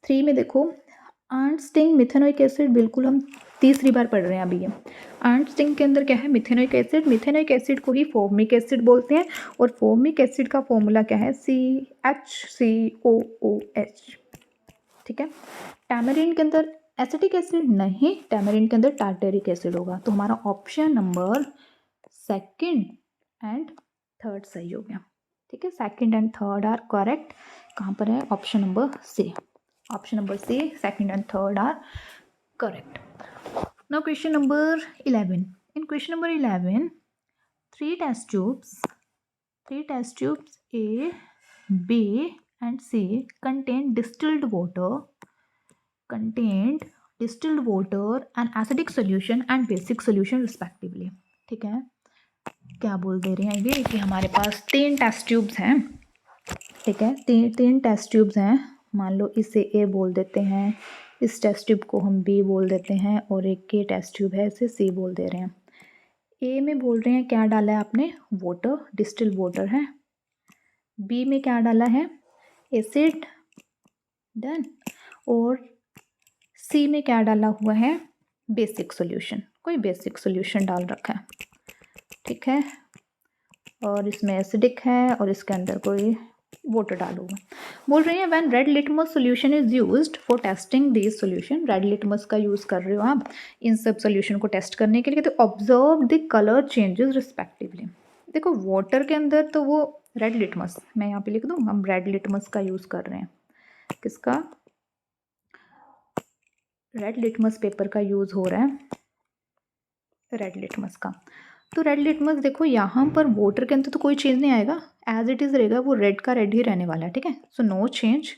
3 में देखो आर्नस्टिंग मिथेनोइक एसिड, बिल्कुल हम तीसरी बार पढ़ रहे हैं अभी ये। आर्नस्टिंग के अंदर क्या है? मिथेनोइक एसिड, मिथेनोइक एसिड को ही फॉर्मिक एसिड बोलते हैं, और फॉर्मिक एसिड का फॉर्मूला क्या है? CHCOOH, ठीक है। टैमरिन के अंदर एसिटिक एसिड नहीं, टैमरिन के अंदर टार्टेरिक एसिड होगा। तो हमारा option number second and third सही हो गया, ठीक है। Second and third are correct. कहाँ पर है? Option number C, option number C, second and third are correct. Now question number 11। In question number 11 three test tubes A, B and C contained distilled water and acidic solution and basic solution respectively, ठीक है। क्या बोल दे रहे हैं ये कि हमारे पास 3 टेस्ट ट्यूब्स हैं, ठीक है, तीन टेस्ट ट्यूब्स हैं। मान लो इसे ए बोल देते हैं, इस टेस्ट ट्यूब को हम बी बोल देते हैं, और एक के टेस्ट ट्यूब है इसे सी बोल दे रहे हैं। ए में बोल रहे हैं क्या डाला है आपने? वाटर, डिस्टिल वाटर है। बी में क्या डाला है? Acid, done. और सी में क्या डाला हुआ है? बेसिक सॉल्यूशन, कोई बेसिक सॉल्यूशन डाल रखा है, ठीक है। और इसमें एसिडिक है और इसके अंदर कोई वाटर डालूंगा। बोल रही हैं when red litmus solution is used for testing this solution, red litmus का यूज़ कर रहे हो आप इन सब सॉल्यूशन को टेस्ट करने के लिए, तो observe the colour changes respectively. देखो वाटर के अंदर तो वो रेड लिटमस, मैं यहाँ पे लिख दूँ, हम रेड लिटमस का यूज़ कर रहे हैं। किसका? रेड लिटमस पेपर का यूज़ हो रहा है, रेड लिटमस का। तो रेड लिटमस देखो यहाँ पर वाटर के अंदर तो कोई चेंज नहीं आएगा, एज इट इज़ रहेगा, वो रेड का रेड ही रहने वाला है, ठीक है। So no change.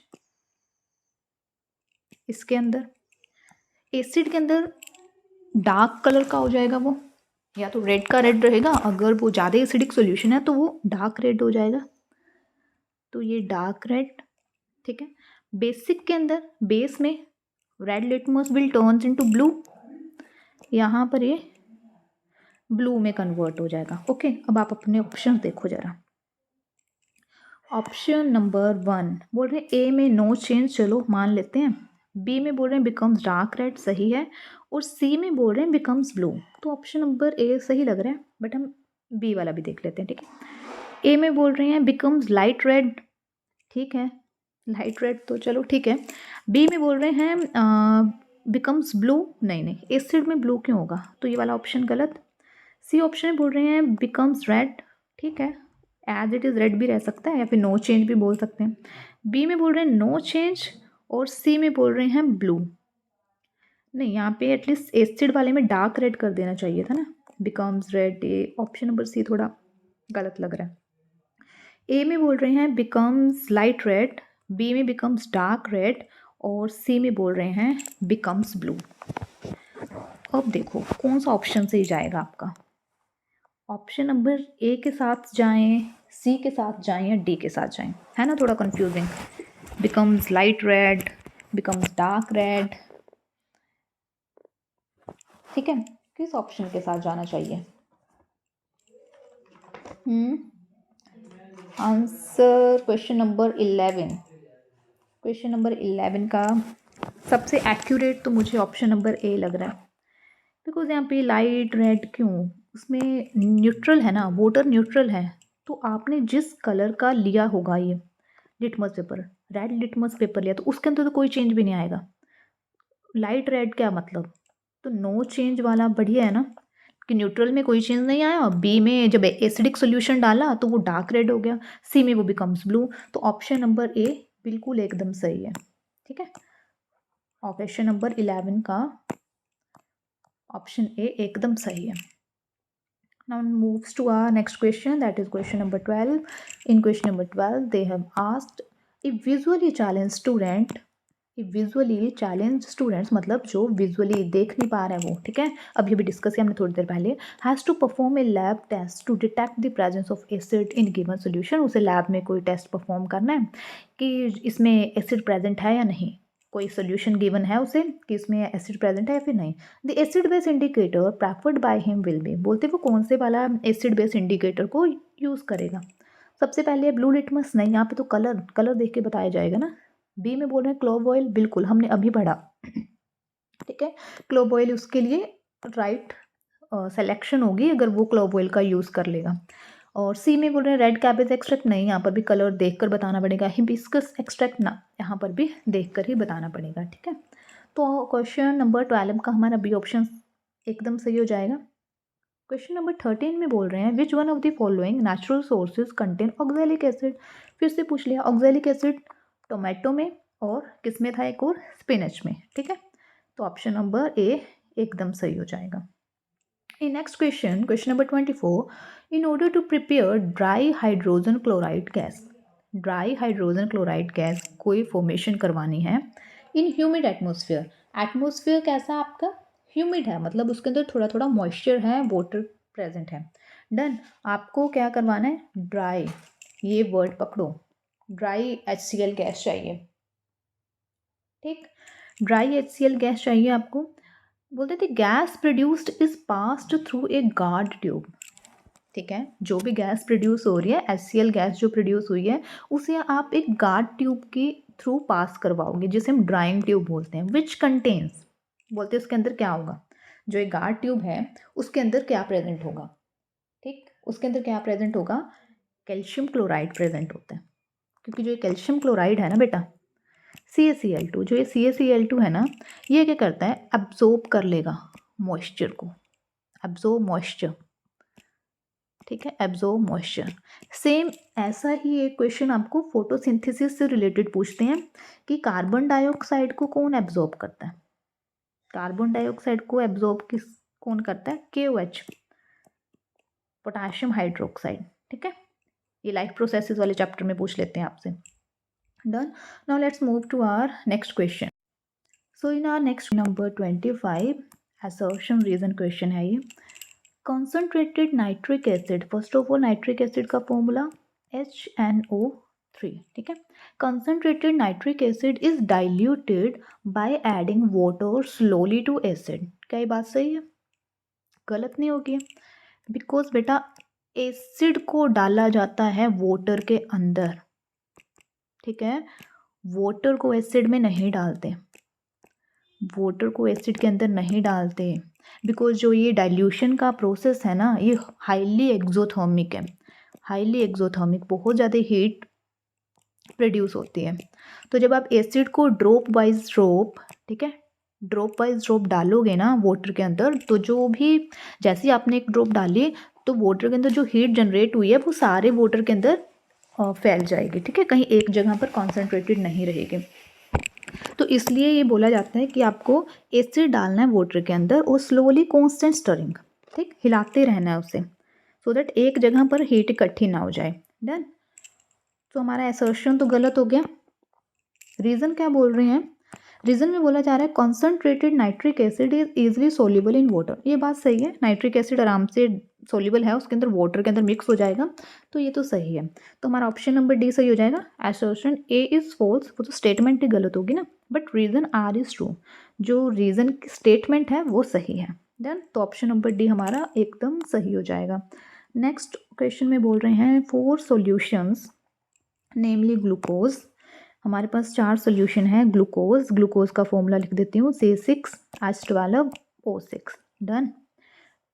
इसके अंदर एसिड के अंदर डार्क कलर का हो जाएगा वो, या तो रेड का रेड रहेगा, अगर वो ज़्यादा एसिडिक सॉल्यूशन है तो वो डार्क रेड हो जाएगा, तो ये डार्क रेड, ठीक है। बेसिक के अंदर बेस में red litmus will turns into blue, यहाँ पर ये ब्लू में कन्वर्ट हो जाएगा, ओके। अब आप अपने ऑप्शन देखो जरा। ऑप्शन नंबर 1 बोल रहे हैं ए में नो चेंज, चलो मान लेते हैं। बी में बोल रहे हैं बिकम्स डार्क रेड, सही है। और सी में बोल रहे हैं बिकम्स ब्लू, तो ऑप्शन नंबर ए सही लग रहा है, बट हम बी वाला भी देख लेते हैं, ठीक है। ए में बोल रहे हैं बिकम्स लाइट रेड, ठीक है, लाइट रेड तो चलो ठीक है। बी में बोल रहे हैं बिकम्स ब्लू, नहीं एसिड में ब्लू क्यों होगा, तो ये वाला ऑप्शन गलत। सी ऑप्शन में बोल रहे हैं बिकम्स रेड, ठीक है, एज इट इज़ रेड भी रह सकता है, या फिर नो चेंज भी बोल सकते हैं। बी में बोल रहे हैं नो चेंज, और सी में बोल रहे हैं ब्लू। नहीं, यहाँ पे एटलीस्ट एसिड वाले में डार्क रेड कर देना चाहिए था ना, बिकम्स रेड। ये ऑप्शन नंबर सी थोड़ा गलत लग रहा है। ए में बोल रहे हैं बिकम्स लाइट रेड, बी में बिकम्स डार्क रेड, और सी में बोल रहे हैं बिकम्स ब्लू। अब देखो कौन सा ऑप्शन सही जाएगा आपका। ऑप्शन नंबर ए के साथ जाएं, सी के साथ जाएं, या डी के साथ जाएं, है ना थोड़ा confusing. Becomes light red, becomes dark red, ठीक है, किस ऑप्शन के साथ जाना चाहिए? Answer question number 11। Question number 11 का सबसे एक्यूरेट तो मुझे ऑप्शन नंबर ए लग रहा है, बिकॉज यहाँ पे लाइट रेड क्यों, उसमें न्यूट्रल है ना, वोटर न्यूट्रल है, तो आपने जिस कलर का लिया होगा ये litmus paper, red litmus paper लिया, तो उसके अंदर तो कोई चेंज भी नहीं आएगा। लाइट रेड क्या मतलब, तो नो चेंज वाला बढ़िया है ना, कि न्यूट्रल में कोई चेंज नहीं आया, बी में जब एसिडिक सोल्यूशन डाला तो वो डार्क रेड हो गया, सी में वो बिकम्स ब्लू, तो ऑप्शन नंबर ए बिल्कुल एकदम सही है। ठीक है, क्वेश्चन नंबर 11 का ऑप्शन ए एकदम सही है। Now moves to our next question, that is question number 12. In question number 12 they have asked, if visually challenged student, मतलब जो विजुअली देख नहीं पा रहा है वो, ठीक है, अभी अभी डिस्कस किया हमने थोड़ी देर पहले, has to perform a lab test to detect the presence of acid in given solution, उसे लैब में कोई टेस्ट परफॉर्म करना है कि इसमें एसिड प्रेजेंट है या नहीं, कोई सोल्यूशन गिवन है उसे कि इसमें एसिड प्रेजेंट है या फिर नहीं। The acid base indicator preferred by him will be, बोलते वो कौन से वाला एसिड बेस इंडिकेटर को यूज़ करेगा। सबसे पहले ब्लू लिटमस नहीं, यहाँ पे तो कलर देख के बताया जाएगा ना। बी में बोल रहे हैं क्लोव ऑयल, बिल्कुल हमने अभी पढ़ा, ठीक है, क्लोव ऑयल उसके लिए राइट सिलेक्शन होगी अगर वो क्लोव ऑयल का यूज़ कर लेगा। और सी में बोल रहे हैं रेड कैबेज एक्सट्रैक्ट नहीं, यहाँ पर भी कलर देखकर बताना पड़ेगा। हिबिस्कस एक्सट्रैक्ट ना, यहाँ पर भी देखकर ही बताना पड़ेगा। ठीक है, तो क्वेश्चन नंबर 12 का हमारा बी ऑप्शन एकदम सही हो जाएगा। क्वेश्चन नंबर 13 में बोल रहे हैं which one of the following natural sources contain oxalic acid, फिर से पूछ लिया ऑक्जेलिक एसिड टोमेटो में और किस में था, एक और स्पिनच में। ठीक है, तो ऑप्शन नंबर ए एकदम सही हो जाएगा। In next question, question number 24, in order to prepare dry hydrogen chloride gas, dry hydrogen chloride gas कोई फॉर्मेशन करवानी है इन ह्यूमिड एटमोसफियर, एटमोसफियर कैसा आपका ह्यूमिड है, मतलब उसके अंदर थोड़ा थोड़ा मॉइस्चर है, वाटर प्रेजेंट है। डन, आपको क्या करवाना है, ड्राई, ये वर्ड पकड़ो, ड्राई HCl गैस चाहिए। ठीक, ड्राई HCl गैस चाहिए आपको। बोलते थे gas produced is passed through a guard tube. ठीक है, जो भी गैस प्रोड्यूस हो रही है, HCl गैस जो प्रोड्यूस हुई है उसे आप एक गार्ड ट्यूब के थ्रू पास करवाओगे, जिसे हम ड्राइंग ट्यूब बोलते हैं। विच कंटेन्स, बोलते हैं उसके अंदर क्या होगा, जो एक गार्ड ट्यूब है उसके अंदर क्या प्रेजेंट होगा। ठीक, उसके अंदर क्या प्रेजेंट होगा, कैल्शियम क्लोराइड प्रेजेंट होता है, क्योंकि जो कैल्शियम क्लोराइड है ना बेटा, CaCl2, जो ये CaCl2 है ना, ये क्या करता है, एब्जॉर्ब कर लेगा मॉइस्चर को, एब्जॉर्ब मॉइस्चर। ठीक है, एब्जॉर्ब मॉइस्चर। सेम ऐसा ही एक क्वेश्चन आपको फोटोसिंथेसिस से रिलेटेड पूछते हैं कि कार्बन डाइऑक्साइड को कौन एब्जॉर्ब करता है, कार्बन डाइऑक्साइड को एब्जॉर्ब कौन करता है, KOH, पोटाशियम हाइड्रोक्साइड। ठीक है, ये लाइफ प्रोसेसेस वाले चैप्टर में पूछ लेते हैं आपसे। Done. Now let's move to our next question. So in our next number 25 assertion reason question है ये, concentrated nitric acid, first of all nitric acid का formula HNO3। ठीक है, concentrated nitric acid is diluted by adding water slowly to acid। क्या ये बात सही है, गलत नहीं होगी, बिकॉज बेटा एसिड को डाला जाता है वाटर के अंदर। ठीक है, वाटर को एसिड में नहीं डालते, वाटर को एसिड के अंदर नहीं डालते, बिकॉज जो ये डाइल्यूशन का प्रोसेस है ना, ये हाईली एक्सोथर्मिक है, हाईली एक्सोथर्मिक, बहुत ज़्यादा हीट प्रोड्यूस होती है। तो जब आप एसिड को ड्रॉप वाइज ड्रॉप, ठीक है, ड्रॉप वाइज ड्रॉप डालोगे ना वाटर के अंदर, तो जो भी, जैसे आपने एक ड्रॉप डाली तो वाटर के अंदर जो हीट जनरेट हुई है वो सारे वाटर के अंदर फैल जाएगी। ठीक है, कहीं एक जगह पर कॉन्सेंट्रेटेड नहीं रहेगी। तो इसलिए ये बोला जाता है कि आपको एसिड डालना है वाटर के अंदर और स्लोली कॉन्स्टेंट स्टरिंग, ठीक, हिलाते रहना है उसे, सो दैट एक जगह पर हीट इकट्ठी ना हो जाए। डन, तो हमारा असर्शन तो गलत हो गया। रीज़न क्या बोल रहे हैं, रीज़न में बोला जा रहा है concentrated nitric acid is easily soluble in water. ये बात सही है, नाइट्रिक एसिड आराम से सोल्यूबल है उसके अंदर, वाटर के अंदर मिक्स हो जाएगा, तो ये तो सही है। तो हमारा ऑप्शन नंबर डी सही हो जाएगा। असर्शन ए इज़ फॉल्स, वो तो स्टेटमेंट ही गलत होगी ना, but reason R is true, जो रीज़न स्टेटमेंट है वो सही है। डन, तो ऑप्शन नंबर डी हमारा एकदम सही हो जाएगा। नेक्स्ट क्वेश्चन में बोल रहे हैं 4 सॉल्यूशंस नेमली ग्लूकोज। हमारे पास 4 सॉल्यूशन है ग्लूकोज का फॉर्मूला लिख देती हूँ C6H12O6। डन।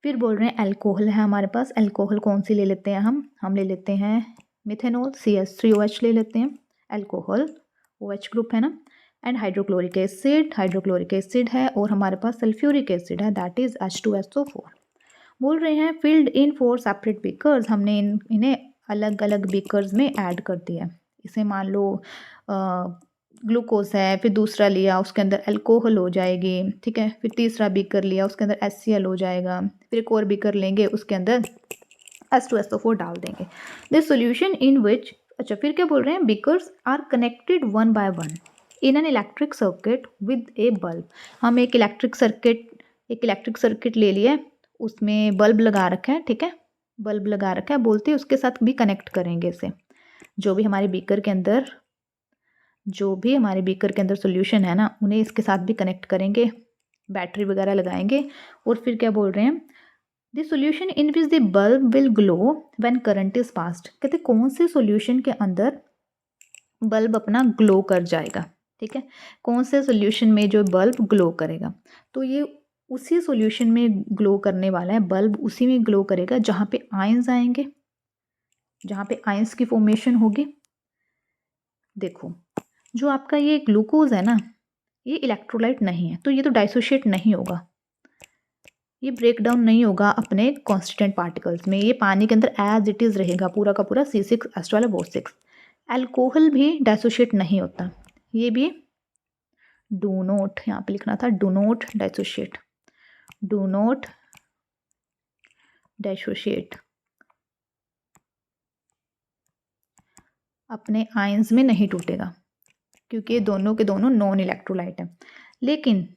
फिर बोल रहे हैं अल्कोहल है हमारे पास। अल्कोहल कौन सी ले लेते हैं हम ले लेते हैं मिथेनॉल CH3OH ले लेते हैं। अल्कोहल OH ग्रुप है ना। एंड हाइड्रोक्लोरिक एसिड है और हमारे पास सल्फ्यूरिक एसिड है दैट इज H2SO4। बोल रहे हैं फिल्ड इन 4 सेपरेट बीकर्स। हमने इन्हें अलग अलग बीकर्स में ऐड कर दिया। इसे मान लो ग्लूकोज है, फिर दूसरा लिया उसके अंदर अल्कोहल हो जाएगी, ठीक है। फिर तीसरा बीकर लिया उसके अंदर HCl हो जाएगा। फिर एक और बीकर लेंगे उसके अंदर H2SO4 डाल देंगे। दिस सोल्यूशन इन विच, अच्छा फिर क्या बोल रहे हैं, beakers are connected one by one in an electric circuit with a bulb. हम एक इलेक्ट्रिक सर्किट ले लिया, उसमें बल्ब लगा रखा है, ठीक है, बल्ब लगा रखा है, बोलते हैं उसके साथ भी कनेक्ट करेंगे इसे। जो भी हमारे बीकर के अंदर सोल्यूशन है ना, उन्हें इसके साथ भी कनेक्ट करेंगे, बैटरी वगैरह लगाएंगे। और फिर क्या बोल रहे हैं, the solution in which the bulb will glow when current is passed. कहते कौन से सोल्यूशन के अंदर बल्ब अपना ग्लो कर जाएगा, ठीक है, कौन से सोल्यूशन में जो बल्ब ग्लो करेगा। तो ये उसी सोल्यूशन में ग्लो करने वाला है, बल्ब उसी में ग्लो करेगा जहाँ पे आयंस आएंगे, जहाँ पे आयंस की फॉर्मेशन होगी। देखो जो आपका ये ग्लूकोज है ना, ये इलेक्ट्रोलाइट नहीं है, तो ये तो डाइसोशिएट नहीं होगा, ये ब्रेक डाउन नहीं होगा अपने कॉन्स्टिट्यूएंट पार्टिकल्स में, ये पानी के अंदर एज इट इज़ रहेगा पूरा का पूरा C6H12O6। अल्कोहल भी डाइसोशिएट नहीं होता, ये भी डू नॉट, यहाँ पे लिखना था डू नॉट डाइसोशिएट, अपने आयंस में नहीं टूटेगा क्योंकि ये दोनों के दोनों नॉन इलेक्ट्रोलाइट है। लेकिन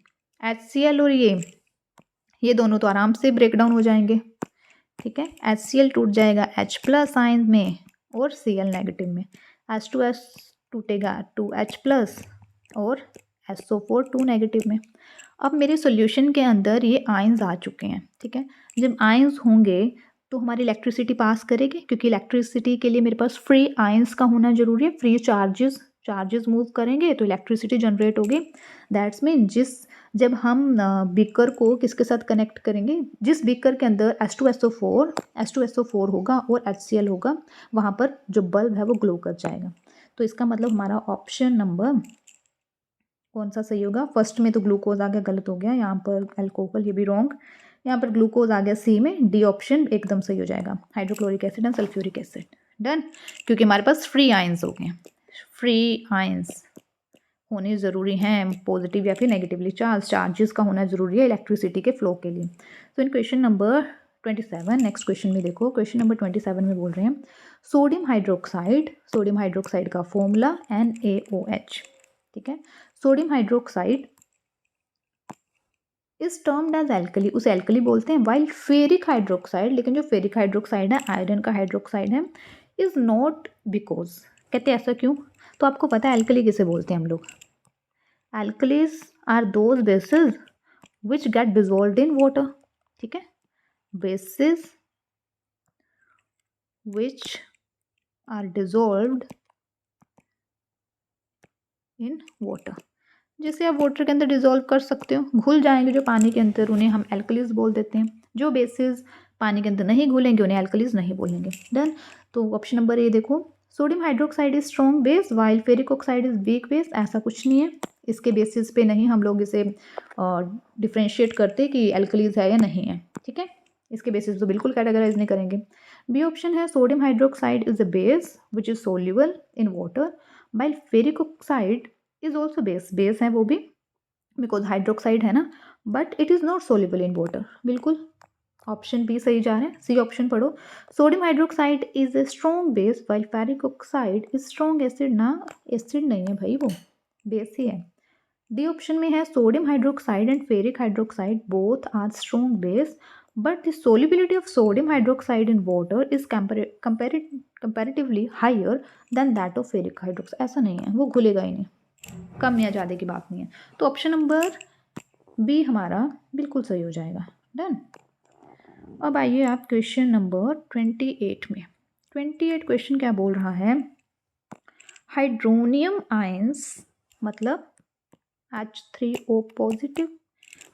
HCl और ये दोनों तो आराम से ब्रेक डाउन हो जाएंगे, ठीक है। HCl टूट जाएगा H+ आयन में और Cl नेगेटिव में, H2S टूटेगा 2H+ और SO4 2 नेगेटिव में। अब मेरे सॉल्यूशन के अंदर ये आयंस आ चुके हैं, ठीक है। जब आयंस होंगे तो हमारी इलेक्ट्रिसिटी पास करेगी, क्योंकि इलेक्ट्रिसिटी के लिए मेरे पास फ्री आयंस का होना जरूरी है, फ्री चार्जेस मूव करेंगे तो इलेक्ट्रिसिटी जनरेट होगी। दैट्स मीन जब हम बीकर को किसके साथ कनेक्ट करेंगे, जिस बीकर के अंदर H2SO4 होगा और HCl होगा, वहाँ पर जो बल्ब है वो ग्लो कर जाएगा। तो इसका मतलब हमारा ऑप्शन नंबर कौन सा सही होगा। फर्स्ट में तो ग्लूकोज आ गया, गलत हो गया, यहाँ पर अल्कोहल, ये भी रॉन्ग, यहाँ पर ग्लूकोज आ गया C में, डी ऑप्शन एकदम सही हो जाएगा, hydrochloric acid and sulphuric acid. Done, क्योंकि हमारे पास फ्री आयंस हो गए, फ्री आयंस होने ज़रूरी हैं, पॉजिटिव या फिर नेगेटिवली चार्जेस का होना ज़रूरी है इलेक्ट्रिसिटी के फ्लो के लिए। तो इन क्वेश्चन नंबर 27, नेक्स्ट क्वेश्चन में देखो, क्वेश्चन नंबर 27 में बोल रहे हैं सोडियम हाइड्रोक्साइड का फॉर्मूला NaOH, ठीक है। सोडियम हाइड्रोक्साइड इस टर्म्ड एज एल्कली, उसे एल्कली बोलते हैं, वाइल फेरिक हाइड्रोक्साइड, लेकिन जो फेरिक हाइड्रोक्साइड है, आयरन का हाइड्रोक्साइड है, इज नॉट बिकॉज, कहते हैं ऐसा क्यों। तो आपको पता है एल्कली किसे बोलते हैं हम लोग, alkalis are those bases which get dissolved in water, ठीक है, bases which are dissolved in water, जिसे आप वाटर के अंदर डिजोल्व कर सकते हो, घुल जाएंगे जो पानी के अंदर, उन्हें हम एल्कलीज बोल देते हैं। जो बेसिस पानी के अंदर नहीं घुलेंगे उन्हें एल्कलीज नहीं बोलेंगे। डन। तो ऑप्शन नंबर ए देखो, sodium hydroxide is strong base while ferric oxide is weak base, ऐसा कुछ नहीं है, इसके बेसिस पे नहीं हम लोग इसे डिफ्रेंशिएट करते कि एल्कलीज है या नहीं है, ठीक है, इसके बेसिस तो बिल्कुल कैटेगराइज नहीं करेंगे। बी ऑप्शन है sodium hydroxide is a base which is soluble in water while ferric oxide is also base है वो भी, बिकॉज हाइड्रोक्साइड है ना, but it is not soluble in water. बिल्कुल ऑप्शन बी सही जा रहे हैं, सी ऑप्शन पढ़ो, sodium hydroxide is a strong base while ferric oxide is strong acid, ना एसिड नहीं है भाई, वो बेस ही है। डी ऑप्शन में है sodium hydroxide and ferric hydroxide both are strong base but the solubility of sodium hydroxide in water is comparatively higher than that of ferric hydroxide, ऐसा नहीं है, वो घुलेगा ही नहीं, कम या ज़्यादा की बात नहीं है। तो ऑप्शन नंबर बी हमारा बिल्कुल सही हो जाएगा। डन। अब आइए आप क्वेश्चन नंबर 28 में। 28 क्वेश्चन क्या बोल रहा है, हाइड्रोनियम आयंस मतलब H3O positive,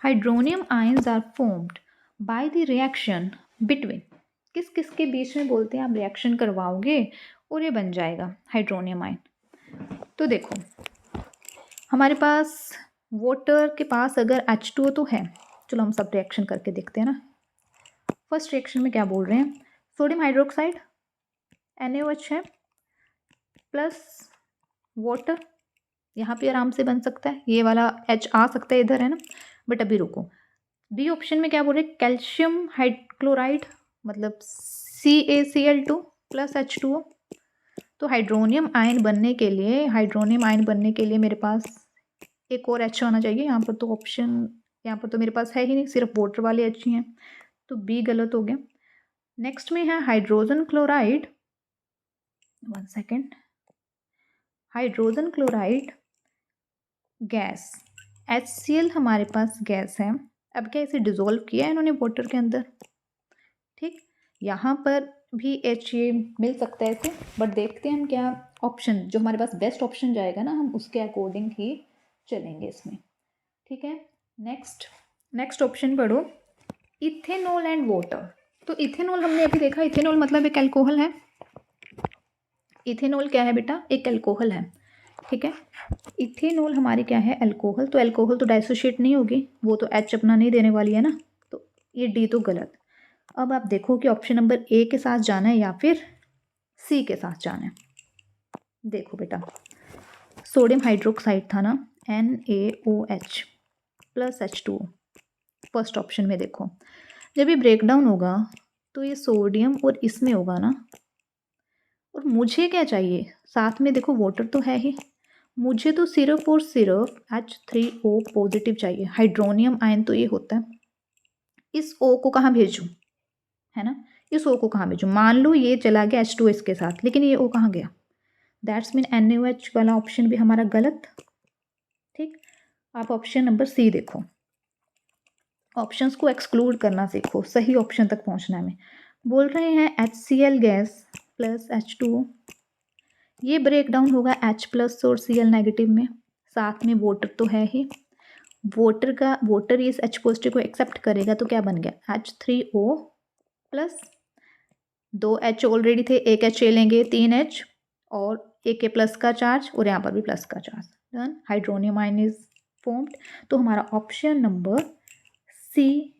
hydronium ions are formed by the reaction between, किस किस के बीच में बोलते हैं आप रिएक्शन करवाओगे और ये बन जाएगा हाइड्रोनियम आयन। तो देखो हमारे पास वाटर के पास अगर H2O तो है, चलो हम सब रिएक्शन करके देखते हैं ना। फर्स्ट रिएक्शन में क्या बोल रहे हैं, सोडियम हाइड्रोक्साइड NaOH है प्लस वाटर, यहाँ पे आराम से बन सकता है, ये वाला H आ सकता है इधर है ना, बट अभी रुको। बी ऑप्शन में क्या बोल रहे हैं, कैल्शियम हाइड्रोक्लोराइड मतलब CaCl2 प्लस H2O। तो हाइड्रोनियम आयन बनने के लिए मेरे पास एक और H होना चाहिए। यहाँ पर तो ऑप्शन, यहाँ पर तो मेरे पास है ही नहीं, सिर्फ वाटर वाले H ही हैं, तो बी गलत हो गया। नेक्स्ट में है hydrogen chloride, one second, hydrogen chloride gas, HCl हमारे पास गैस है। अब क्या इसे डिजोल्व किया है इन्होंने वाटर के अंदर, ठीक, यहाँ पर भी H ये मिल सकता है इसे, बट देखते हैं हम क्या ऑप्शन, जो हमारे पास बेस्ट ऑप्शन जाएगा ना हम उसके अकॉर्डिंग ही चलेंगे इसमें, ठीक है। नेक्स्ट ऑप्शन पढ़ो, इथेनॉल एंड वाटर। तो इथेनॉल हमने अभी देखा, इथेनॉल मतलब एक अल्कोहल है। इथेनॉल क्या है बेटा, एक अल्कोहल है, ठीक है। इथेनॉल हमारी क्या है, अल्कोहल, तो अल्कोहल तो डाइसोशिएट नहीं होगी, वो तो H अपना नहीं देने वाली है ना, तो ये डी तो गलत। अब आप देखो कि ऑप्शन नंबर ए के साथ जाना है या फिर सी के साथ जाना है। देखो बेटा सोडियम हाइड्रोक्साइड था ना, NaOH plus H2O, first option में देखो जब ये ब्रेक डाउन होगा तो ये सोडियम और इसमें होगा ना, और मुझे क्या चाहिए साथ में, देखो वाटर तो है ही, मुझे तो सिर्फ और सिर्फ H3O पॉजिटिव चाहिए। हाइड्रोनियम आयन तो ये होता है, इस O को कहाँ भेजूँ, है ना, इस O को कहाँ भेजूँ, मान लो ये चला गया H2 इसके साथ, लेकिन ये O कहाँ गया, दैट्स मीन NaOH वाला ऑप्शन भी हमारा गलत, ठीक। आप ऑप्शन नंबर सी देखो, ऑप्शंस को एक्सक्लूड करना सीखो, सही ऑप्शन तक पहुंचना में। बोल रहे हैं HCl गैस प्लस H2O, ये ब्रेक डाउन होगा H प्लस और Cl नेगेटिव में, साथ में वाटर तो है ही, वाटर इस H पॉजिटिव को एक्सेप्ट करेगा तो क्या बन गया H3O प्लस, दो H ऑलरेडी थे, एक H ले लेंगे, 3H और एक के प्लस का चार्ज और यहाँ पर भी प्लस का charge, done, hydronium ion is formed. तो हमारा ऑप्शन नंबर सी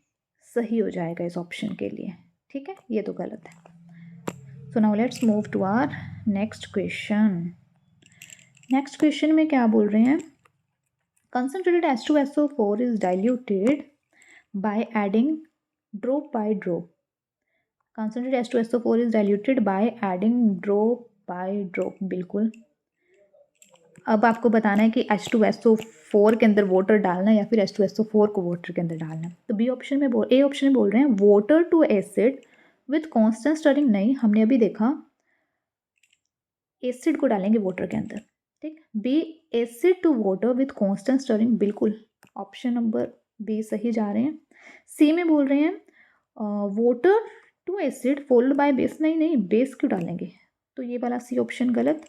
सही हो जाएगा इस ऑप्शन के लिए, ठीक है, ये तो गलत है। So now let's move to our next question. Next question में क्या बोल रहे हैं, concentrated H2SO4 is diluted by adding drop by drop, concentrated H2SO4 is diluted by adding drop by drop, बिल्कुल। अब आपको बताना है कि H2SO4 के अंदर वाटर डालना है या फिर H2SO4 को वाटर के अंदर डालना है। तो बी ऑप्शन में ए ऑप्शन में बोल रहे हैं water to acid with constant stirring, नहीं हमने अभी देखा एसिड को डालेंगे वाटर के अंदर, ठीक। B acid to water with constant stirring, बिल्कुल ऑप्शन नंबर बी सही जा रहे हैं। सी में बोल रहे हैं water to acid followed by base, नहीं बेस क्यों डालेंगे, तो ये वाला सी ऑप्शन गलत।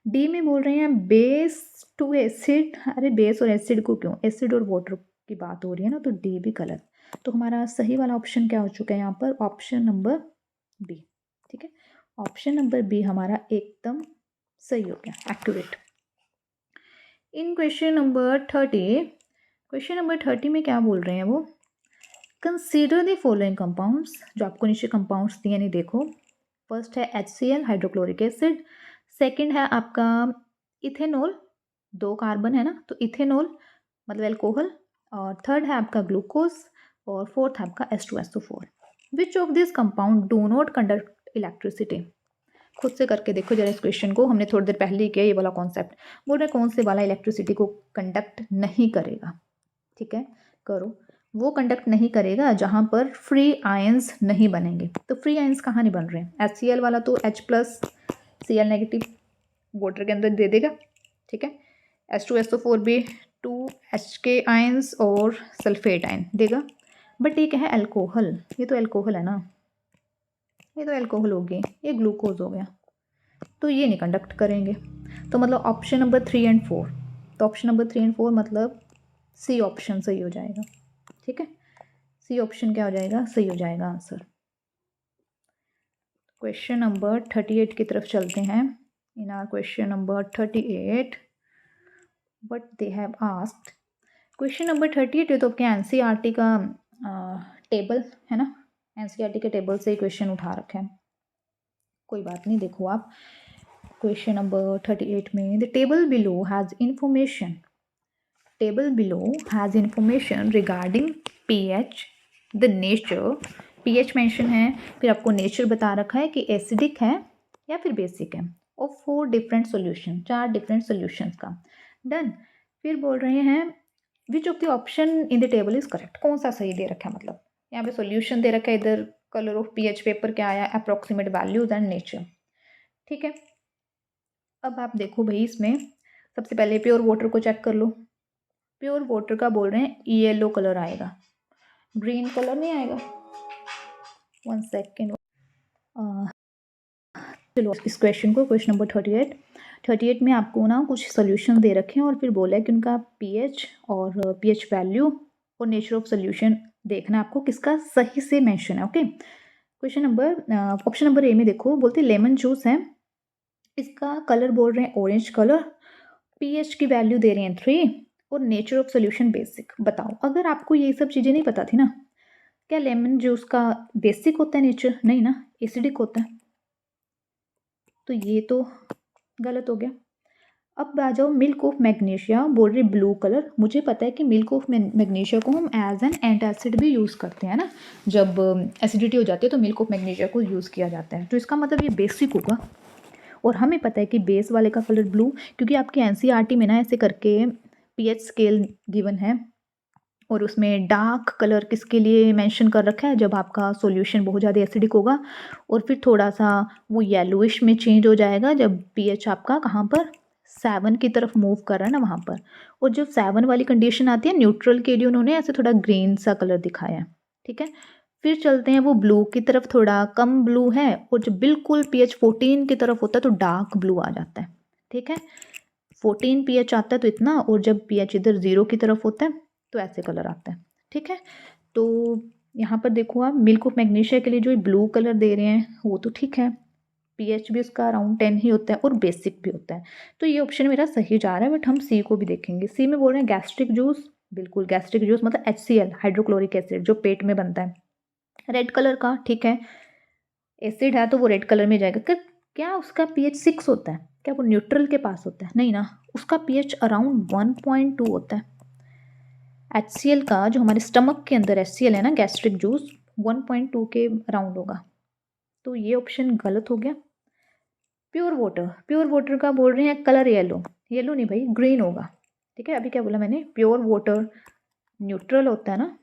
डी में बोल रहे हैं बेस टू एसिड, अरे बेस और एसिड को क्यों, एसिड और वाटर की बात हो रही है ना, तो डी भी गलत। तो हमारा सही वाला ऑप्शन क्या हो चुका है यहाँ पर, ऑप्शन नंबर बी, ठीक है, ऑप्शन नंबर बी हमारा एकदम सही हो गया, एक्यूरेट। इन क्वेश्चन नंबर 30 में क्या बोल रहे हैं वो, कंसीडर द फॉलोइंग कंपाउंड्स, जो आपको नीचे कंपाउंड्स दिए नहीं देखो, फर्स्ट है HCl हाइड्रोक्लोरिक एसिड, सेकंड है आपका इथेनॉल, 2 कार्बन है ना, तो इथेनॉल मतलब अल्कोहल, और थर्ड है आपका ग्लूकोज, और फोर्थ है आपका H2SO4। Which of this compound do not conduct electricity, खुद से करके देखो जरा इस क्वेश्चन को, हमने थोड़ी देर पहले ही किया ये वाला कॉन्सेप्ट। बोल रहे कौन से वाला इलेक्ट्रिसिटी को कंडक्ट नहीं करेगा, ठीक है, करो, वो कंडक्ट नहीं करेगा जहाँ पर फ्री आयंस नहीं बनेंगे। तो फ्री आयंस कहाँ नहीं बन रहे हैं, HCl वाला तो H plus Cl negative water के अंदर दे देगा, ठीक है, H2SO4 भी 2 H के आयंस और सल्फेट आयन देगा, बट ये क्या है, अल्कोहल, ये तो अल्कोहल है ना, ये तो अल्कोहल होगी, ये ग्लूकोज हो गया, तो ये नहीं कंडक्ट करेंगे। तो मतलब ऑप्शन नंबर 3 और 4, तो ऑप्शन नंबर 3 और 4 मतलब सी ऑप्शन सही हो जाएगा। ठीक है, सी ऑप्शन क्या हो जाएगा, सही हो जाएगा आंसर। क्वेश्चन नंबर 38 की तरफ चलते हैं। इन are question number 38 what they have asked. Question number 38 ये तो आपके एनसीईआरटी का टेबल है ना, एनसीईआरटी के टेबल से ही क्वेश्चन उठा रखे हैं, कोई बात नहीं। देखो आप क्वेश्चन नंबर 38 में the table below has information, table below has information regarding pH, the nature, pH mention है, फिर आपको नेचर बता रखा है कि एसिडिक है या फिर बेसिक है, और 4 डिफरेंट सॉल्यूशन, 4 डिफरेंट सॉल्यूशंस का। डन। फिर बोल रहे हैं which of the option in the table is correct, कौन सा सही दे रखा है, मतलब यहाँ पे सॉल्यूशन दे रखा है, इधर कलर ऑफ पीएच पेपर क्या आया, अप्रोक्सीमेट वैल्यूज एंड नेचर। ठीक है, अब आप देखो भाई, इसमें सबसे पहले प्योर वाटर को चेक कर लो। प्योर वाटर का बोल रहे हैं येलो कलर आएगा, ग्रीन कलर नहीं आएगा। 1 सेकेंड, चलो इस क्वेश्चन को, क्वेश्चन नंबर 38 में आपको ना कुछ सोल्यूशन दे रखे हैं और फिर बोला है कि उनका पीएच और पीएच वैल्यू और नेचर ऑफ सोल्यूशन देखना है आपको, किसका सही से मेंशन है। Okay, question number option number ए में देखो, बोलते लेमन जूस है, इसका कलर बोल रहे हैं ऑरेंज कलर, पीएच की वैल्यू दे रहे हैं 3 और नेचर ऑफ सोल्यूशन बेसिक। बताओ, अगर आपको ये सब चीज़ें नहीं पता थी ना, क्या लेमन जूस का बेसिक होता है नेचर, नहीं ना, एसिडिक होता है, तो ये तो गलत हो गया। अब आ जाओ मिल्क ऑफ मैग्नीशिया, बोल रही ब्लू कलर, मुझे पता है कि मिल्क ऑफ मैग्नीशिया को हम एज एन एंटासिड भी यूज़ करते हैं ना, जब एसिडिटी हो जाती है तो मिल्क ऑफ मैग्नीशिया को यूज़ किया जाता है, तो इसका मतलब ये बेसिक होगा। और हमें पता है कि बेस वाले का कलर ब्लू, क्योंकि आपके एनसीईआरटी में ना ऐसे करके पीएच स्केल गिवन है और उसमें डार्क कलर किसके लिए मेंशन कर रखा है, जब आपका सॉल्यूशन बहुत ज़्यादा एसिडिक होगा, और फिर थोड़ा सा वो येलोइश में चेंज हो जाएगा जब पीएच आपका कहाँ पर 7 की तरफ मूव कर रहा है ना वहाँ पर, और जब 7 वाली कंडीशन आती है न्यूट्रल के लिए उन्होंने ऐसे थोड़ा ग्रीन सा कलर दिखाया है। ठीक है, फिर चलते हैं वो ब्लू की तरफ, थोड़ा कम ब्लू है, और जब बिल्कुल पीएच 14 की तरफ होता है तो डार्क ब्लू आ जाता है। ठीक है, 14 पीएच आता है तो इतना, और जब पीएच इधर 0 की तरफ होता है तो ऐसे कलर आता है। ठीक है, तो यहाँ पर देखो आप मिल्क ऑफ मैग्नीशिया के लिए जो ब्लू कलर दे रहे हैं वो तो ठीक है, पीएच भी उसका अराउंड 10 ही होता है और बेसिक भी होता है, तो ये ऑप्शन मेरा सही जा रहा है। बट हम सी को भी देखेंगे। सी में बोल रहे हैं गैस्ट्रिक जूस, बिल्कुल गैस्ट्रिक जूस मतलब HCl, हाइड्रोक्लोरिक एसिड, जो पेट में बनता है, रेड कलर का। ठीक है, एसिड है तो वो रेड कलर में जाएगा। क्या उसका पीएच 6 होता है, क्या वो न्यूट्रल के पास होता है, नहीं ना, उसका पीएच अराउंड 1.2 होता है। HCl का जो हमारे स्टमक के अंदर HCl है ना, गैस्ट्रिक जूस 1.2 के अराउंड होगा, तो ये ऑप्शन गलत हो गया। प्योर वाटर, प्योर वाटर का बोल रहे हैं कलर येलो, येलो नहीं भाई, ग्रीन होगा। ठीक है, अभी क्या बोला मैंने, प्योर वाटर न्यूट्रल होता है ना,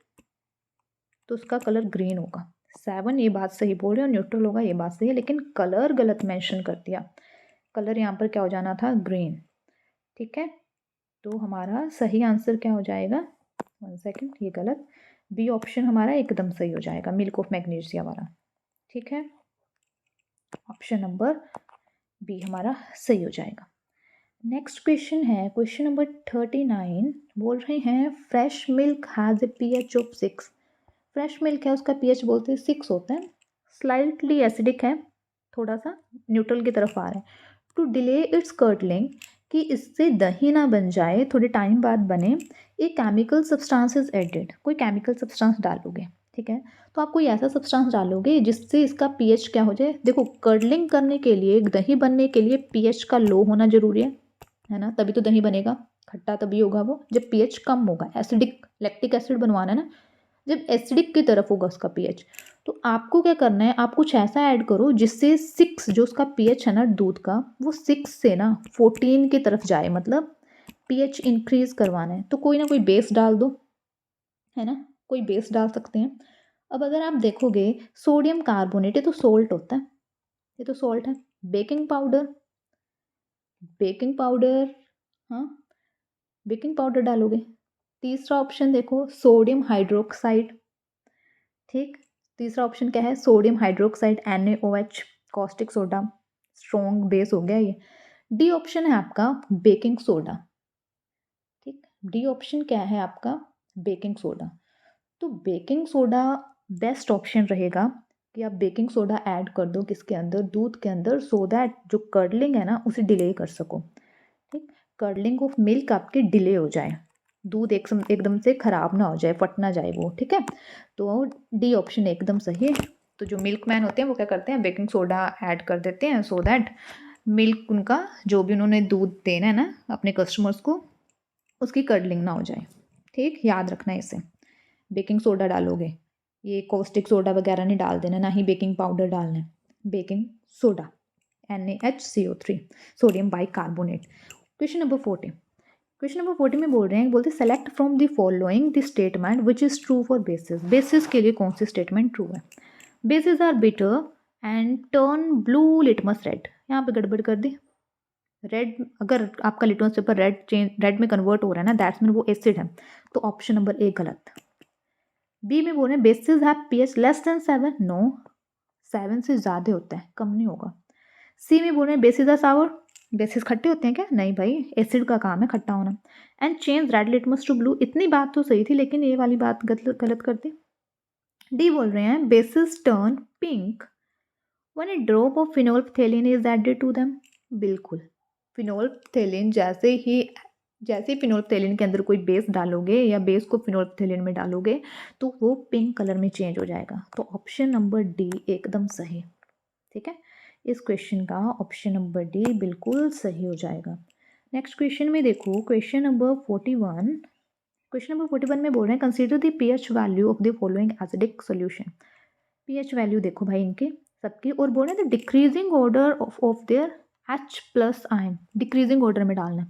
तो उसका कलर ग्रीन होगा। 7 ये बात सही बोल रहे हो, न्यूट्रल होगा ये बात सही है, लेकिन कलर गलत मेंशन कर दिया, कलर यहाँ पर क्या हो जाना था, ग्रीन। ठीक है, तो हमारा सही आंसर क्या हो जाएगा, 1 सेकेंड, ये गलत, बी ऑप्शन हमारा एकदम सही हो जाएगा, मिल्क ऑफ मैग्नीशिया वाला। ठीक है, ऑप्शन नंबर बी हमारा सही हो जाएगा। नेक्स्ट क्वेश्चन है क्वेश्चन नंबर 39, बोल रहे हैं fresh milk has a pH of 6, fresh milk है उसका पीएच बोलते हैं 6 होता है, स्लाइटली एसिडिक है, थोड़ा सा न्यूट्रल की तरफ आ रहा है, टू डिले इट्स कर्टलिंग, कि इससे दही ना बन जाए, थोड़े टाइम बाद बने, एक केमिकल सब्सटेंस इज एडेड, कोई केमिकल सब्सटेंस डालोगे। ठीक है, तो आप कोई ऐसा सब्सटेंस डालोगे जिससे इसका पीएच क्या हो जाए। देखो, कर्डलिंग करने के लिए, दही बनने के लिए पीएच का लो होना जरूरी है ना, तभी तो दही बनेगा, खट्टा तभी होगा वो जब पीएच कम होगा, एसिडिक, लैक्टिक एसिड बनवाना है ना, जब एसिडिक की तरफ होगा उसका पीएच। तो आपको क्या करना है, आप कुछ ऐसा ऐड करो जिससे 6 जो उसका पीएच है ना दूध का, वो 6 से ना 14 की तरफ जाए, मतलब पीएच इंक्रीज करवाना है, तो कोई ना कोई बेस डाल दो, है ना, कोई बेस डाल सकते हैं। अब अगर आप देखोगे सोडियम कार्बोनेट, ये तो सोल्ट होता है, ये तो सॉल्ट है। बेकिंग पाउडर, बेकिंग पाउडर, हाँ, बेकिंग पाउडर डालोगे। तीसरा ऑप्शन देखो सोडियम हाइड्रोक्साइड, ठीक। तीसरा ऑप्शन क्या है, sodium hydroxide NaOH, caustic soda, strong base हो गया ये। डी ऑप्शन है आपका बेकिंग सोडा। ठीक, डी ऑप्शन क्या है आपका, बेकिंग सोडा। तो बेकिंग सोडा बेस्ट ऑप्शन रहेगा कि आप बेकिंग सोडा ऐड कर दो किसके अंदर, दूध के अंदर, सो दैट जो कर्डलिंग है ना उसे डिले कर सको। ठीक, कर्डलिंग ऑफ मिल्क आपकी डिले हो जाए, दूध एकदम से खराब ना हो जाए, फट ना जाए वो। ठीक है, तो डी ऑप्शन एकदम सही है। तो जो मिल्क मैन होते हैं वो क्या करते हैं, बेकिंग सोडा ऐड कर देते हैं सो दैट मिल्क उनका जो भी उन्होंने दूध देना है ना अपने कस्टमर्स को, उसकी कर्डलिंग ना हो जाए। ठीक, याद रखना है इसे। बेकिंग सोडा डालोगे, ये कॉस्टिक सोडा वगैरह नहीं डाल देना, ना ही बेकिंग पाउडर डालना है, baking soda NaHCO3, sodium bicarbonate. Question number 40, question number 40 में बोल रहे हैं, बोलते select from the following the statement which is true for bases. Bases के लिए कौन सी स्टेटमेंट ट्रू है। Bases are bitter and turn blue litmus red, यहाँ पे गड़बड़ कर दी। रेड, अगर आपका लिटमस पेपर रेड में कन्वर्ट हो रहा है ना, दैट्स मीन वो एसिड है, तो ऑप्शन नंबर ए गलत। बी में बोल रहे हैं bases have pH less than 7, no, 7 से ज़्यादा होता है, कम नहीं होगा। सी में बोल रहे हैं बेसिस आर सावर, बेसिस खट्टे होते हैं क्या, नहीं भाई, एसिड का काम है खट्टा होना। And change red litmus to blue, इतनी बात तो सही थी लेकिन ये वाली बात गलत कर दी। डी बोल रहे हैं bases turn pink when a drop of phenolphthalein is added to them, बिल्कुल। फिनोल्फथेलिन जैसे ही फिनोल्फथेलिन के अंदर कोई बेस डालोगे या बेस को फिनोल्फथेलिन में डालोगे तो वो पिंक कलर में चेंज हो जाएगा। तो ऑप्शन नंबर डी एकदम सही। ठीक है, इस क्वेश्चन का ऑप्शन नंबर डी बिल्कुल सही हो जाएगा। नेक्स्ट क्वेश्चन में देखो, क्वेश्चन नंबर 41, क्वेश्चन नंबर 41 में बोल रहे हैं consider the pH value of the following acidic solution. pH value देखो भाई इनके सबकी, और बोल रहे हैं the decreasing order of their H+ ion, decreasing order में डालना।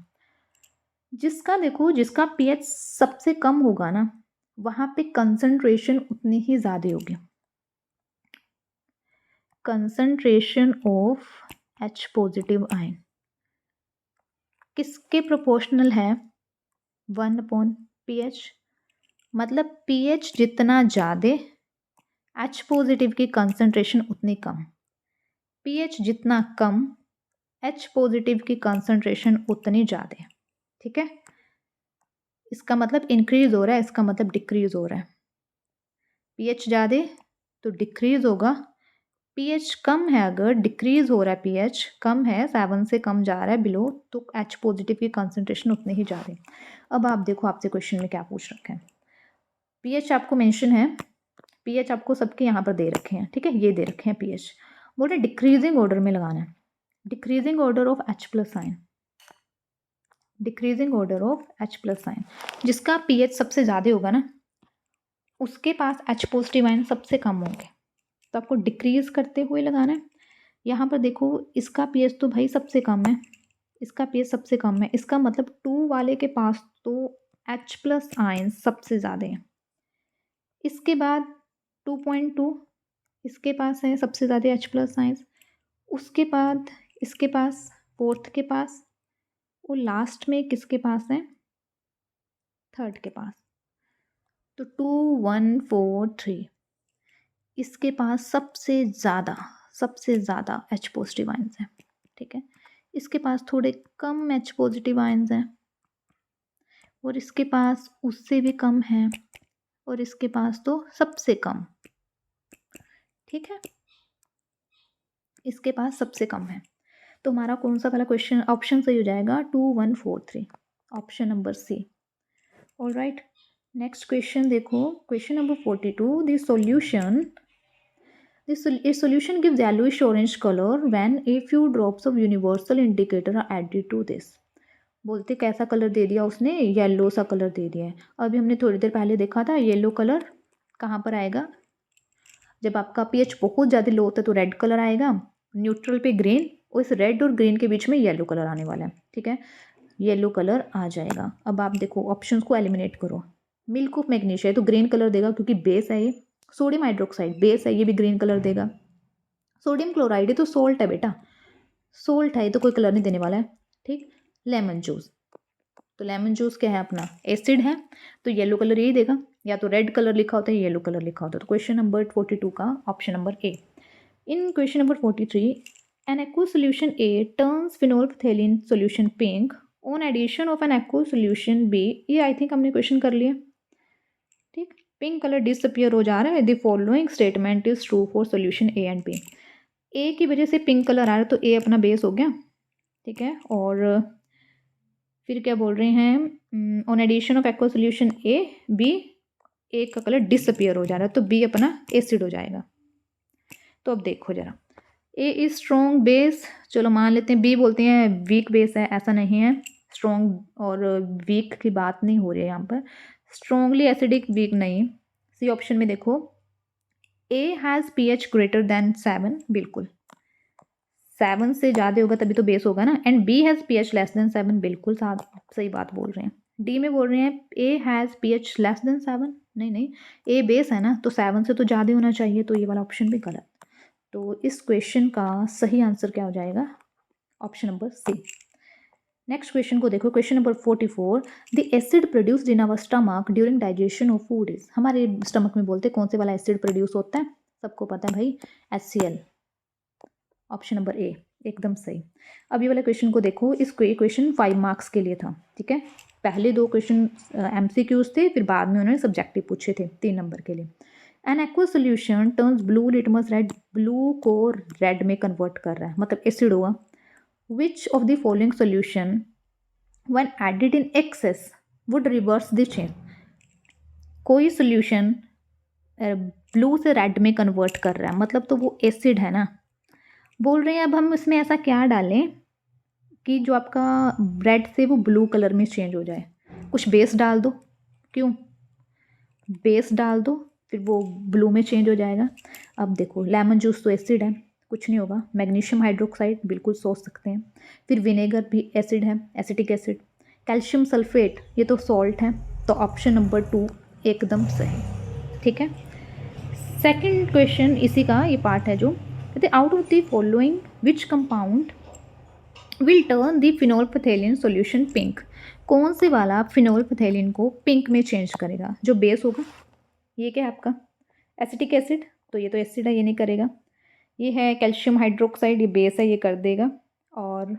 जिसका देखो, जिसका pH सबसे कम होगा ना वहां पे कंसंट्रेशन उतनी ही ज़्यादा होगी। कंसंट्रेशन ऑफ H+ आयन किसके प्रोपोर्शनल है, 1/pH। मतलब pH जितना ज़्यादा H+ की कंसंट्रेशन उतनी कम, pH जितना कम H+ की कंसंट्रेशन उतनी ज़्यादा। ठीक है, इसका मतलब इंक्रीज हो रहा है, इसका मतलब डिक्रीज हो रहा है। pH ज़्यादा तो डिक्रीज होगा, pH कम है, अगर डिक्रीज हो रहा है, pH कम है, 7 से कम जा रहा है बिलो, तो H+ की कंसंट्रेशन उतनी ही ज़्यादा। अब आप देखो आपसे क्वेश्चन में क्या पूछ रखे हैं। pH आपको मेंशन है, pH आपको सबके यहाँ पर दे रखे हैं। ठीक है, ये दे रखे हैं pH, बोल रहे डिक्रीजिंग ऑर्डर में लगाना है, decreasing order of H+ ion, decreasing order of H+ ion. जिसका pH सबसे ज़्यादा होगा ना उसके पास H+ आयन सबसे कम होंगे, तो आपको डिक्रीज करते हुए लगाना है। यहाँ पर देखो इसका pH तो भाई सबसे कम है, इसका pH सबसे कम है, इसका मतलब 2 वाले के पास तो H+ आयन सबसे ज़्यादा है। इसके बाद 2.2 इसके पास है सबसे ज़्यादा H+ आयन, उसके बाद इसके पास फोर्थ के पास, और लास्ट में किसके पास है, थर्ड के पास। तो 2 1 4 3 इसके पास सबसे ज़्यादा H+ आयन्स हैं। ठीक है, इसके पास थोड़े कम H+ आयन्स हैं, और इसके पास उससे भी कम है, और इसके पास तो सबसे कम। ठीक है, इसके पास सबसे कम है, तो हमारा कौन सा वाला क्वेश्चन ऑप्शन सही हो जाएगा, 2 1 4 3, option number C. Alright, next question देखो, question number 42, the solution a solution gives yellowish orange color when a few drops of universal indicator are added to this। बोलते कैसा कलर दे दिया उसने, येलो सा कलर दे दिया है। अभी हमने थोड़ी देर पहले देखा था येलो कलर कहाँ पर आएगा, जब आपका pH बहुत ज़्यादा लो होता है तो रेड कलर आएगा, न्यूट्रल पे ग्रीन, और इस रेड और ग्रीन के बीच में येलो कलर आने वाला है। ठीक है, येलो कलर आ जाएगा। अब आप देखो ऑप्शंस को एलिमिनेट करो, मिल्क ऑफ मैग्नीशिया तो ग्रीन कलर देगा क्योंकि बेस है ये, सोडियम हाइड्रोक्साइड बेस है ये भी ग्रीन कलर देगा, सोडियम क्लोराइड है तो सोल्ट है बेटा, सोल्ट है तो कोई कलर नहीं देने वाला है। ठीक, लेमन जूस तो लेमन जूस क्या है अपना, एसिड है, तो येलो कलर यही देगा, या तो रेड कलर लिखा होता है, येलो कलर लिखा होता है। तो क्वेश्चन नंबर 42 का option number A. In question number 43, an aqueous solution A turns phenolphthalein solution pink on addition of an aqueous solution B. ये आई थिंक हमने क्वेश्चन कर लिया, ठीक। पिंक कलर डिसअपियर हो जा रहा है, the following statement is true for solution A and B. A की वजह से पिंक कलर आ रहा है, तो ए अपना बेस हो गया, ठीक है। और फिर क्या बोल रहे हैं, on addition of aqua solution A B, A का कलर डिसअपियर हो जा रहा है, तो बी अपना एसिड हो जाएगा। तो अब देखो जरा, ए इज स्ट्रॉन्ग बेस, चलो मान लेते हैं, बी बोलते हैं वीक बेस है, ऐसा नहीं है, स्ट्रॉन्ग और वीक की बात नहीं हो रही है यहाँ पर, स्ट्रॉन्गली एसिडिक वीक नहीं। सी ऑप्शन में देखो, A has pH greater than 7, बिल्कुल 7 से ज़्यादा होगा तभी तो बेस होगा ना, and B has pH less than 7, बिल्कुल सही बात बोल रहे हैं। डी में बोल रहे हैं A has pH less than 7, नहीं, ए बेस है ना, तो 7 से तो ज़्यादा होना चाहिए, तो ये वाला ऑप्शन भी गलत। तो इस क्वेश्चन का सही आंसर क्या हो जाएगा, option number C. Next question को देखो, question number 44, the acid produced in our stomach during digestion of food is. हमारे स्टमक में बोलते हैं कौन से वाला एसिड प्रोड्यूस होता है, सबको पता है भाई, HCl, ऑप्शन नंबर ए एकदम सही। अब ये वाले क्वेश्चन को देखो, इस क्वेश्चन 5 मार्क्स के लिए था, ठीक है। पहले 2 क्वेश्चन MCQs थे, फिर बाद में उन्होंने सब्जेक्टिव पूछे थे 3 नंबर के लिए। N aqua solution turns blue litmus red, blue को रेड में कन्वर्ट कर रहा है, मतलब एसिड हुआ। Which of the following solution when added in excess would reverse the change? कोई सोल्यूशन ब्लू से रेड में कन्वर्ट कर रहा है, मतलब तो वो एसिड है ना। बोल रहे हैं अब हम इसमें ऐसा क्या डालें कि जो आपका रेड से वो ब्लू कलर में चेंज हो जाए। कुछ बेस डाल दो, क्यों, बेस डाल दो, फिर वो ब्लू में चेंज हो जाएगा। अब देखो, लेमन जूस तो एसिड है, कुछ नहीं होगा। मैग्नीशियम हाइड्रोक्साइड बिल्कुल सोच सकते हैं, फिर विनेगर भी एसिड है, एसिटिक एसिड। कैल्शियम सल्फेट ये तो सॉल्ट है, तो ऑप्शन नंबर 2 एकदम सही, ठीक है। सेकंड क्वेश्चन इसी का ये पार्ट है, जो कहते out of the following which compound will turn the phenolphthalein solution pink. कौन से वाला फिनोल्फथेलिन को पिंक में चेंज करेगा, जो बेस होगा। ये क्या है आपका, एसिटिक एसिड, तो ये तो एसिड है, ये नहीं करेगा। ये है कैल्शियम हाइड्रोक्साइड, ये बेस है, ये कर देगा। और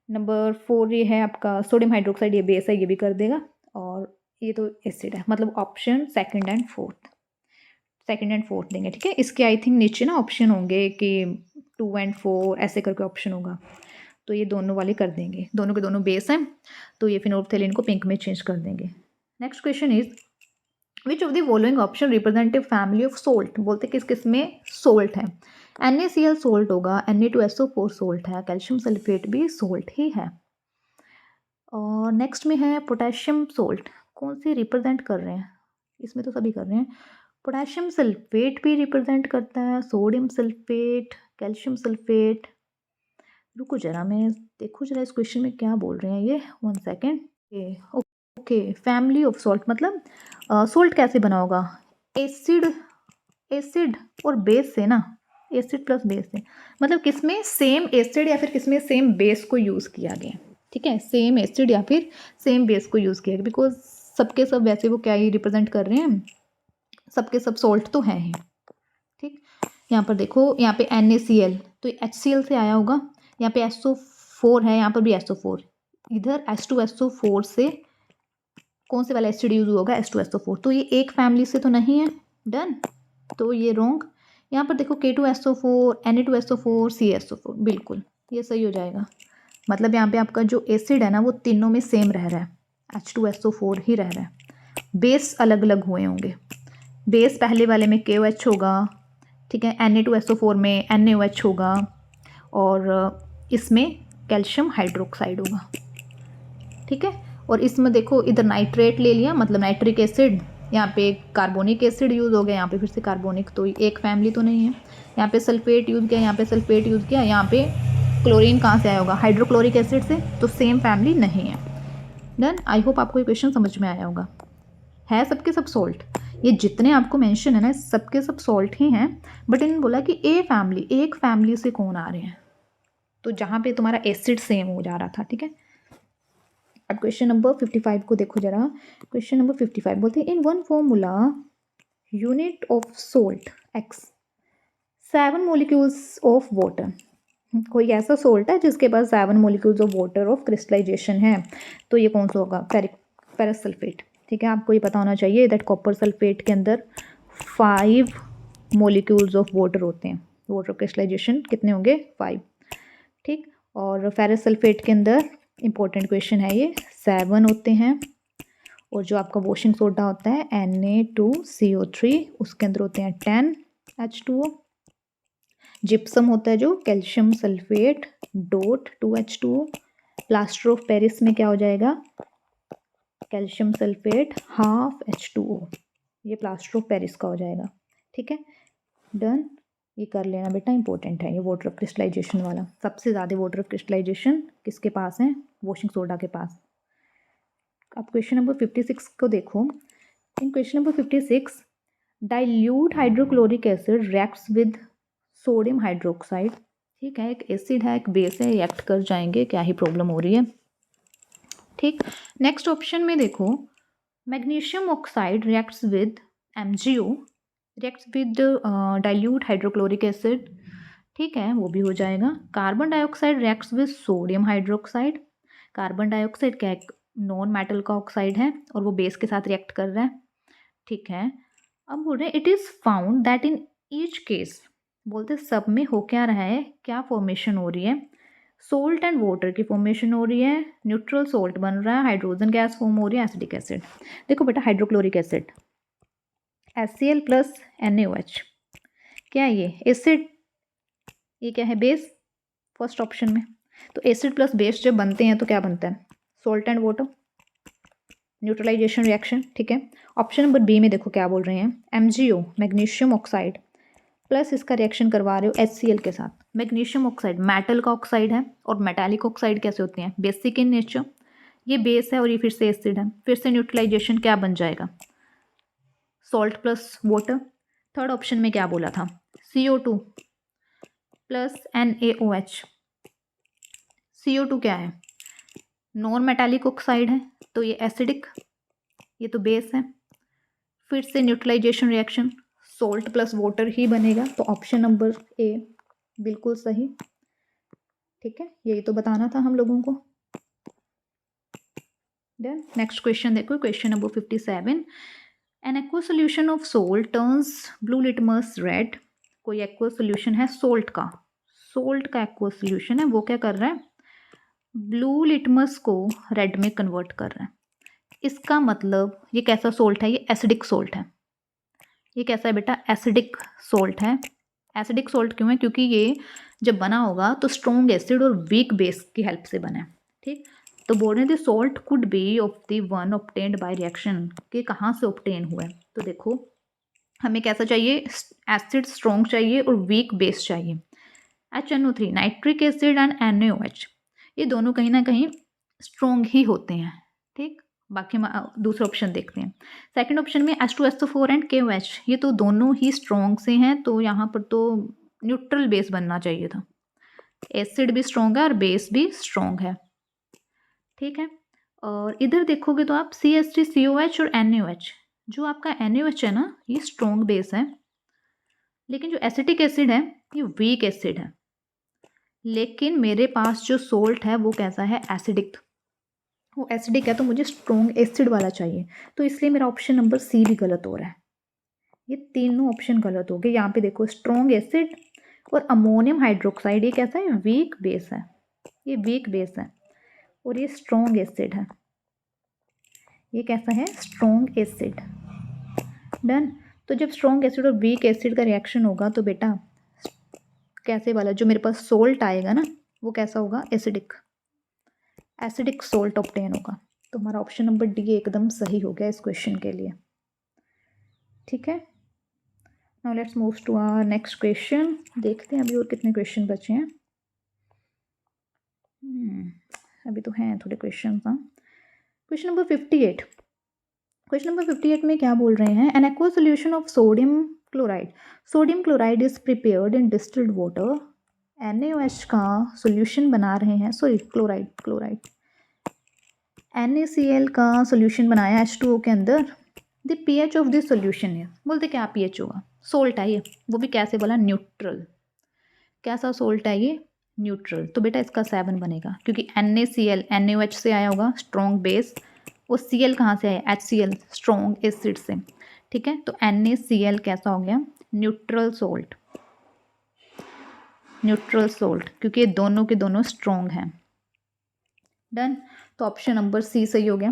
नंबर 4 ये है आपका सोडियम हाइड्रोक्साइड, ये बेस है, ये भी कर देगा। और ये तो एसिड है, मतलब ऑप्शन सेकंड एंड फोर्थ देंगे, ठीक है। इसके आई थिंक नीचे ना ऑप्शन होंगे कि 2 एंड 4 ऐसे करके ऑप्शन होगा, तो ये दोनों वाले कर देंगे, दोनों के दोनों बेस हैं, तो ये फिनोल्फथेलिन को पिंक में चेंज कर देंगे। Next question is which of the following option representative family of salt. बोलते किस किस में सोल्ट है। NaCl सोल्ट होगा, Na2SO4 सोल्ट है, कैल्शियम सल्फेट भी सोल्ट ही है। और नेक्स्ट में है पोटेशियम सोल्ट, कौन सी रिप्रेजेंट कर रहे हैं, इसमें तो सभी कर रहे हैं। पोटेशियम सल्फेट भी रिप्रेजेंट करता है, सोडियम सल्फेट, कैल्शियम सल्फेट। रुको जरा, मैं देखूँ जरा इस क्वेश्चन में क्या बोल रहे हैं ये, 1 second. Okay, family of salt मतलब सोल्ट कैसे बना होगा, एसिड और बेस से ना, एसिड प्लस बेस से, मतलब किसमें सेम एसिड या फिर किसमें सेम बेस को यूज़ किया गया, ठीक है। सेम एसिड या फिर सेम बेस को यूज़ किया गया, बिकॉज सबके सब वैसे वो क्या ही रिप्रेजेंट कर रहे हैं, सबके सब सॉल्ट तो हैं ही, ठीक। यहाँ पर देखो, यहाँ पे NaCl तो HCl से आया होगा, यहाँ पे SO4 है, यहाँ पर भी SO4, इधर H2SO4 से कौन से वाला एसिड यूज होगा, H2SO4, तो ये एक फैमिली से तो नहीं है, डन, तो ये रॉन्ग। यहाँ पर देखो K2SO4, Na2SO4, CSO4, बिल्कुल ये सही हो जाएगा। मतलब यहाँ पे आपका जो एसिड है ना, वो तीनों में सेम रह रहा है, H2SO4 ही रह रहा है, बेस अलग अलग हुए होंगे। बेस पहले वाले में KOH होगा, ठीक है, Na2SO4 में NaOH होगा, और इसमें कैल्शियम हाइड्रोक्साइड होगा, ठीक है। और इसमें देखो इधर नाइट्रेट ले लिया, मतलब नाइट्रिक एसिड, यहाँ पे कार्बोनिक एसिड यूज़ हो गया, यहाँ पे फिर से कार्बोनिक, तो एक फैमिली तो नहीं है। यहाँ पे सल्फेट यूज़ किया, यहाँ पे सल्फेट यूज़ किया, यहाँ पे क्लोरीन कहाँ से आया होगा, हाइड्रोक्लोरिक एसिड से, तो सेम फैमिली नहीं है। डन, आई होप आपको ये क्वेश्चन समझ में आया होगा। है सबके सब सॉल्ट, ये जितने आपको मेंशन है ना, सबके सब सॉल्ट ही हैं, बट इन्होंने बोला कि एक फैमिली से कौन आ रहे हैं, तो जहाँ पे तुम्हारा एसिड सेम हो जा रहा था, ठीक है। अब क्वेश्चन नंबर 55 को देखो जरा। क्वेश्चन नंबर 55 बोलते हैं in one formula unit of salt X 7 molecules of water. कोई ऐसा सोल्ट है जिसके पास 7 molecules of water of crystallisation है, तो ये कौन सा होगा? Ferrous sulphate. ठीक है, आपको ये पता होना चाहिए दैट कॉपर सल्फेट के अंदर 5 मोलिक्यूल्स ऑफ वाटर होते हैं। वाटर क्रिस्टलाइजेशन कितने होंगे? 5। ठीक, और फेरस सल्फेट के अंदर इंपॉर्टेंट क्वेश्चन है ये 7 होते हैं। और जो आपका वॉशिंग सोडा होता है Na2CO3 उसके अंदर होते हैं 10 H2O। जिप्सम होता है जो calcium sulphate dot 2H2O। Plaster of Paris में क्या हो जाएगा? Calcium sulphate half H2O। ये प्लास्टर ऑफ पेरिस का हो जाएगा। ठीक है, डन। ये कर लेना बेटा, इंपॉर्टेंट है ये वाटर क्रिस्टलाइजेशन वाला। सबसे ज़्यादा वाटर क्रिस्टलाइजेशन किसके पास है? वॉशिंग सोडा के पास। अब क्वेश्चन नंबर 56 को देखो। In question number 56 dilute hydrochloric acid reacts with sodium hydroxide. ठीक है, एक एसिड है एक बेस है, रिएक्ट कर जाएंगे, क्या ही प्रॉब्लम हो रही है। ठीक, नेक्स्ट ऑप्शन में देखो magnesium oxide reacts with MgO reacts with dilute hydrochloric acid. ठीक है, वो भी हो जाएगा। Carbon dioxide reacts with sodium hydroxide. Carbon dioxide क्या एक नॉन मेटल का ऑक्साइड है और वो बेस के साथ रिएक्ट कर रहा है। ठीक है, अब बोल रहे हैं it is found that in each case, बोलते सब में हो क्या रहा है, क्या फॉर्मेशन हो रही है? सोल्ट एंड वाटर की फॉर्मेशन हो रही है, न्यूट्रल सोल्ट बन रहा है, हाइड्रोजन गैस फॉर्म हो रही है, एसिडिक एसिड। देखो बेटा hydrochloric acid HCl plus NaOH क्या है? ये एसिड। ये क्या है? बेस, फर्स्ट ऑप्शन में। तो एसिड प्लस बेस जब बनते हैं तो क्या बनता है? Salt and water, neutralisation reaction. ठीक है, ऑप्शन नंबर बी में देखो क्या बोल रहे हैं, MgO मैग्नीशियम ऑक्साइड प्लस इसका रिएक्शन करवा रहे हो HCl के साथ। मैग्नीशियम ऑक्साइड मेटल का ऑक्साइड है और मेटालिक ऑक्साइड कैसे होते हैं? Basic in nature. ये बेस है और ये फिर से एसिड है, फिर से न्यूट्रलाइजेशन क्या बन जाएगा? Salt plus water. Third option में क्या बोला था? CO2 plus NaOH। CO2 क्या है? नॉन मेटालिक ऑक्साइड है, तो ये एसिडिक, ये तो बेस है। फिर से neutralisation reaction salt plus water ही बनेगा, तो ऑप्शन नंबर ए बिल्कुल सही। ठीक है, यही तो बताना था हम लोगों को। देन नेक्स्ट क्वेश्चन देखो, question number 57 N aqua solution of salt turns blue litmus red. कोई एक्वा सोल्यूशन है सोल्ट का, सोल्ट का एक्वा सोल्यूशन है, वो क्या कर रहा है? ब्लू लिटमस को रेड में कन्वर्ट कर रहा है। इसका मतलब ये कैसा सोल्ट है? ये एसिडिक सोल्ट है। ये कैसा है बेटा? एसिडिक सोल्ट है। एसिडिक सोल्ट क्यों है? क्योंकि ये जब बना होगा तो स्ट्रॉन्ग एसिड और वीक बेस की हेल्प से बना है। ठीक, तो बोल रहे थे salt could be of the one obtained by reaction, कि कहाँ से ऑब्टेन हुआ है? तो देखो हमें कैसा चाहिए? एसिड स्ट्रॉन्ग चाहिए और वीक बेस चाहिए। HNO3 nitric acid and NaOH ये दोनों कहीं ना कहीं स्ट्रॉन्ग ही होते हैं। ठीक, बाकी हम दूसरा ऑप्शन देखते हैं। सेकंड ऑप्शन में H2SO4 एंड KOH ये तो दोनों ही स्ट्रॉन्ग से हैं, तो यहाँ पर तो न्यूट्रल बेस बनना चाहिए था। एसिड भी स्ट्रॉन्ग है और बेस भी स्ट्रॉन्ग है। ठीक है, और इधर देखोगे तो आप CH3COH और NaOH, जो आपका NaOH है ना ये स्ट्रॉन्ग बेस है, लेकिन जो एसिटिक एसिड है ये वीक एसिड है। लेकिन मेरे पास जो सोल्ट है वो कैसा है? एसिडिक। वो एसिडिक है तो मुझे स्ट्रॉन्ग एसिड वाला चाहिए, तो इसलिए मेरा ऑप्शन नंबर सी भी गलत हो रहा है। ये तीनों ऑप्शन गलत हो गए। यहाँ पे देखो स्ट्रॉन्ग एसिड और अमोनियम हाइड्रोक्साइड, ये कैसा है? वीक बेस है। ये वीक बेस है और ये स्ट्रॉन्ग एसिड है। ये कैसा है? Strong acid. डन। तो जब स्ट्रॉन्ग एसिड और वीक एसिड का रिएक्शन होगा तो बेटा कैसे वाला जो मेरे पास सोल्ट आएगा ना वो कैसा होगा? एसिडिक। एसिडिक सोल्ट ऑब्टेन होगा। तो हमारा ऑप्शन नंबर डी एकदम सही हो गया इस क्वेश्चन के लिए। ठीक है, now let's move to our next question. देखते हैं अभी और कितने क्वेश्चन बचे हैं। अभी तो हैं थोड़े क्वेश्चन। हाँ, क्वेश्चन नंबर 58। क्वेश्चन नंबर 58 में क्या बोल रहे हैं? N aqua solution of sodium chloride. Sodium chloride is prepared in distilled water. NaOH का सोल्यूशन बना रहे हैं, सॉरी क्लोराइड NaCl का सोल्यूशन बनाया H2O के अंदर, the pH of this solution है, बोलते क्या pH होगा, सोल्ट है ये, वो भी कैसे बोला, न्यूट्रल। कैसा सोल्ट है ये, न्यूट्रल। तो बेटा इसका 7 बनेगा, क्योंकि NaCl NaOH से आया होगा स्ट्रॉन्ग बेस, वो Cl कहाँ से आया, HCl स्ट्रॉन्ग एसिड से, ठीक है। तो NaCl कैसा हो गया, न्यूट्रल सोल्ट, न्यूट्रल सोल्ट, क्योंकि ये दोनों के दोनों स्ट्रॉन्ग हैं। डन। तो ऑप्शन नंबर सी सही हो गया।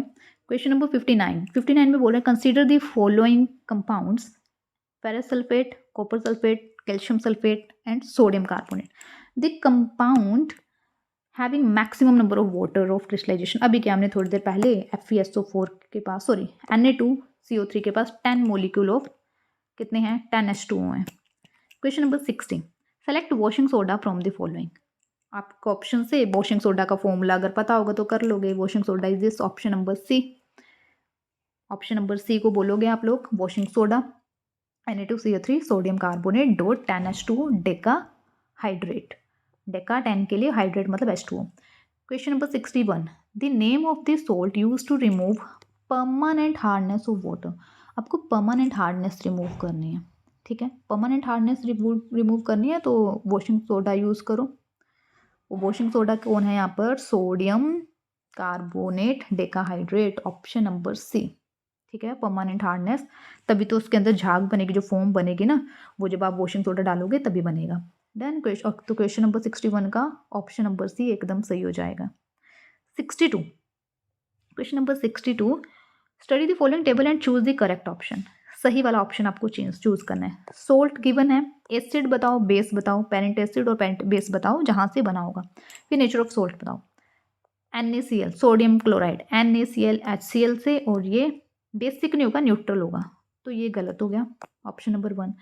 क्वेश्चन नंबर 59 में बोल रहे हैं consider the following compounds, ferrous sulphate, copper sulphate, calcium sulphate and sodium carbonate, the compound having maximum number of water of crystallisation. अभी क्या हमने थोड़ी देर पहले FeSO4 के पास, सॉरी Na2CO3 के पास 10 मोलिक्यूल ऑफ कितने हैं, 10 H2O हैं। Question number 60, select washing soda from the following. आपको ऑप्शन से वॉशिंग सोडा का फॉर्मूला अगर पता होगा तो कर लोगे। Washing soda is this, option number C, option number C को बोलोगे आप लोग, washing soda Na2CO3 sodium carbonate dot 10H2O deca hydrate, deca 10 के लिए हाइड्रेट मतलब H2O। Question number 61, the name of the salt use to remove permanent hardness of water. आपको परमानेंट हार्डनेस रिमूव करनी है, ठीक है, परमानेंट हार्डनेस रिमूव करनी है तो वॉशिंग सोडा यूज़ करो। वो वॉशिंग सोडा कौन है यहाँ पर, sodium carbonate decahydrate, option number C, ठीक है। परमानेंट हार्डनेस, तभी तो उसके अंदर झाग बनेगी, जो फोम बनेगी ना, वो जब आप वॉशिंग सोडा डालोगे तभी बनेगा। देन तो क्वेश्चन नंबर 61 का ऑप्शन नंबर सी एकदम सही हो जाएगा। 62, question number 62, study the following table and choose the correct option. सही वाला ऑप्शन आपको चूज करना है। सोल्ट गिवन है, एसिड बताओ, बेस बताओ, पेरेंट एसिड और पेरेंट बेस बताओ जहाँ से बना होगा, फिर नेचर ऑफ सोल्ट बताओ। NaCl sodium chloride, NaCl HCl से, और ये बेसिक नहीं होगा, न्यूट्रल होगा, तो ये गलत हो गया, option number 1।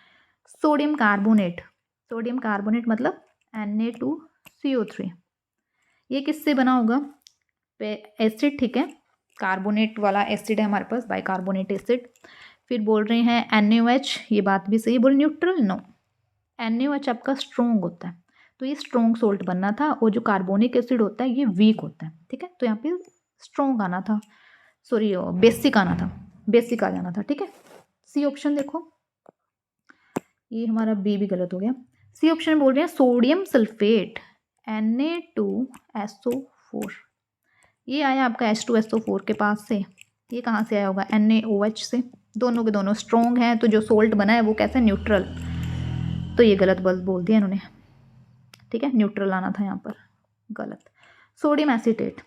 Sodium carbonate, sodium carbonate मतलब Na2CO3, ये किससे बना होगा, एसिड, ठीक है, कार्बोनेट वाला एसिड है हमारे पास, बाइकार्बोनेट एसिड। फिर बोल रहे हैं NaOH, ये बात भी सही, बोल न्यूट्रल, नो, NaOH आपका स्ट्रॉन्ग होता है, तो ये स्ट्रॉन्ग सोल्ट बनना था, और जो कार्बोनिक एसिड होता है ये वीक होता है, ठीक है, तो यहाँ पे स्ट्रॉन्ग आना था, सॉरी बेसिक आना था, बेसिक आ जाना था, ठीक है। सी ऑप्शन देखो, ये हमारा बी भी गलत हो गया। सी ऑप्शन में बोल रहे हैं सोडियम सल्फेट Na2SO4, ये आया आपका H2SO4 के पास से, ये कहाँ से आया होगा, NaOH से, दोनों के दोनों स्ट्रॉन्ग हैं, तो जो सोल्ट बना है वो कैसा, न्यूट्रल, तो ये गलत बोल दिया इन्होंने, ठीक है, न्यूट्रल आना था यहाँ पर, गलत। Sodium acetate,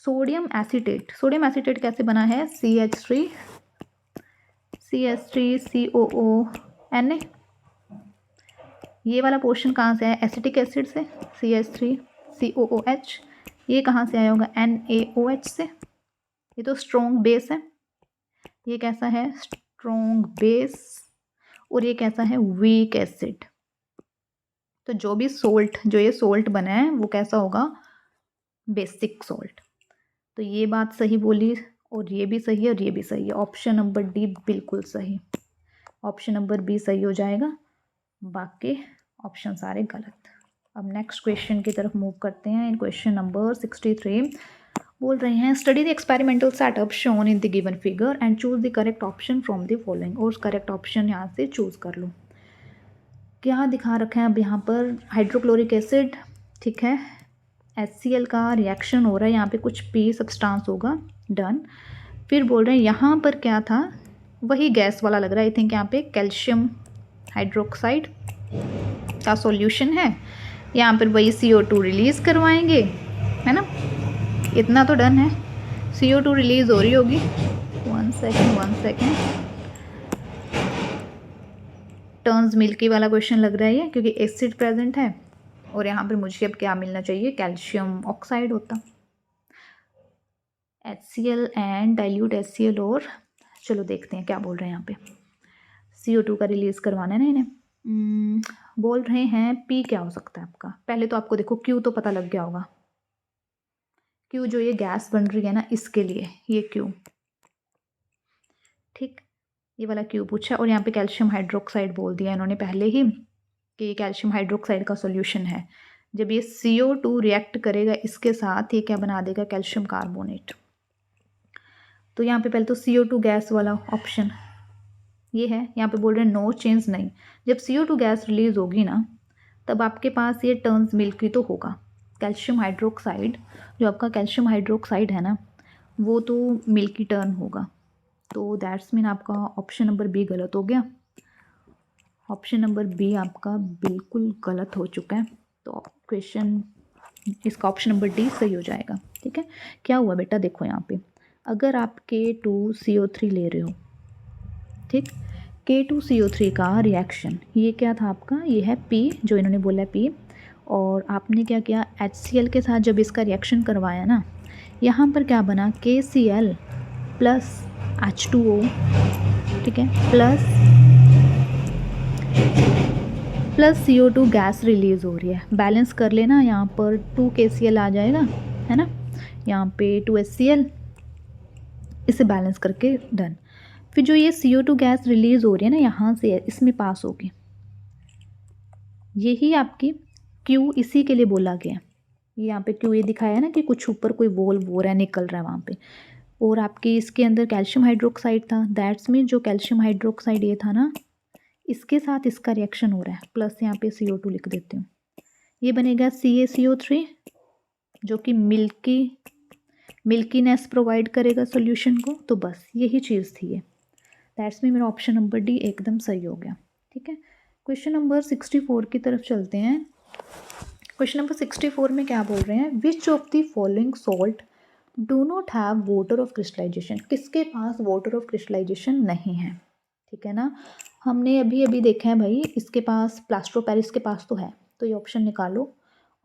sodium acetate, sodium acetate कैसे बना है, CH3COO Na, ये वाला पोर्शन कहाँ से है, एसिटिक एसिड से, CH3COOH, ये कहाँ से आया होगा, NaOH से, ये तो स्ट्रॉन्ग बेस है, ये कैसा है, स्ट्रॉन्ग बेस, और ये कैसा है, वीक एसिड। तो जो भी सोल्ट, जो ये सोल्ट बना है वो कैसा होगा, बेसिक सोल्ट। तो ये बात सही बोली, और ये भी सही है, और ये भी सही है, ऑप्शन नंबर डी बिल्कुल सही, ऑप्शन नंबर बी सही हो जाएगा, बाकी ऑप्शन सारे गलत। अब नेक्स्ट क्वेश्चन की तरफ मूव करते हैं। इन क्वेश्चन नंबर 63 बोल रहे हैं study the experimental setup shown in the given figure and choose the correct option from the following, और करेक्ट ऑप्शन यहाँ से चूज कर लो। क्या दिखा रखा है अब यहाँ पर, हाइड्रोक्लोरिक एसिड, ठीक है, HCl का रिएक्शन हो रहा है, यहाँ पे कुछ P सब्सटेंस होगा, डन। फिर बोल रहे हैं यहाँ पर क्या था, वही गैस वाला लग रहा है, आई थिंक यहाँ पे कैल्शियम हाइड्रोक्साइड का सॉल्यूशन है, यहाँ पर वही CO2 रिलीज़ करवाएंगे, है ना, इतना तो डन है, CO2 रिलीज़ हो रही होगी, वन सेकेंड, टर्न्स मिल्की वाला क्वेश्चन लग रहा है ये, क्योंकि एसिड प्रेजेंट है, और यहाँ पर मुझे अब क्या मिलना चाहिए, कैल्शियम ऑक्साइड होता, HCl एंड डाइल्यूट HCl, और चलो देखते हैं क्या बोल रहे हैं यहाँ पे, CO2 का रिलीज़ करवाना है ना इन्हें। बोल रहे हैं P क्या हो सकता है आपका, पहले तो आपको देखो Q तो पता लग गया होगा, Q जो ये गैस बन रही है ना इसके लिए, ये Q, ठीक, ये वाला Q पूछा, और यहाँ पे कैल्शियम हाइड्रोक्साइड बोल दिया इन्होंने पहले ही कि ये कैल्शियम हाइड्रोक्साइड का सॉल्यूशन है, जब ये CO2 रिएक्ट करेगा इसके साथ, ये क्या बना देगा, कैल्शियम कार्बोनेट, तो यहाँ पे पहले तो CO2 गैस वाला ऑप्शन ये है, यहाँ पे बोल रहे हैं नो चेंज नहीं। जब CO2 गैस रिलीज होगी ना तब आपके पास ये टर्न्स मिल्की तो होगा। कैल्शियम हाइड्रोक्साइड, जो आपका कैल्शियम हाइड्रोक्साइड है ना वो तो मिल्की टर्न होगा। तो दैट्स मीन आपका ऑप्शन नंबर बी गलत हो गया। ऑप्शन नंबर बी आपका बिल्कुल गलत हो चुका है। तो क्वेश्चन इसका ऑप्शन नंबर डी सही हो जाएगा। ठीक है, क्या हुआ बेटा, देखो यहाँ पे अगर आप K2CO3 ले रहे हो, ठीक, K2CO3 का रिएक्शन ये क्या था आपका, ये है P, जो इन्होंने बोला P, और आपने क्या किया HCl के साथ जब इसका रिएक्शन करवाया ना, यहाँ पर क्या बना KCl प्लस H2O, ठीक है, प्लस CO2 गैस रिलीज़ हो रही है। बैलेंस कर लेना, यहाँ पर 2 KCl आ जाएगा, है ना, यहाँ पे 2 HCl, इसे बैलेंस करके डन। फिर जो ये CO2 गैस रिलीज़ हो रही है ना यहाँ से, इसमें पास होगी, यही आपकी Q इसी के लिए बोला गया। ये यहाँ पे Q ये दिखाया है ना कि कुछ ऊपर कोई वोल्व हो रहा है, निकल रहा है वहाँ पे, और आपकी इसके अंदर कैल्शियम हाइड्रोक्साइड था। दैट्स मीन जो कैल्शियम हाइड्रोक्साइड ये था ना, इसके साथ इसका रिएक्शन हो रहा है, प्लस यहाँ पे CO2 लिख देती हूँ, ये बनेगा CaCO3, जो कि मिल्कीनेस प्रोवाइड करेगा सॉल्यूशन को। तो बस यही चीज़ थी ये। दैट्स मीन मेरा ऑप्शन नंबर डी एकदम सही हो गया। ठीक है, क्वेश्चन नंबर 64 की तरफ चलते हैं। क्वेश्चन नंबर 64 में क्या बोल रहे हैं, which of the following salt do not have water of crystallisation, किसके पास वाटर ऑफ क्रिस्टलाइजेशन नहीं है। ठीक है ना, हमने अभी अभी देखा है भाई, इसके पास प्लास्टर ऑफ पेरिस के पास तो है, तो ये ऑप्शन निकालो।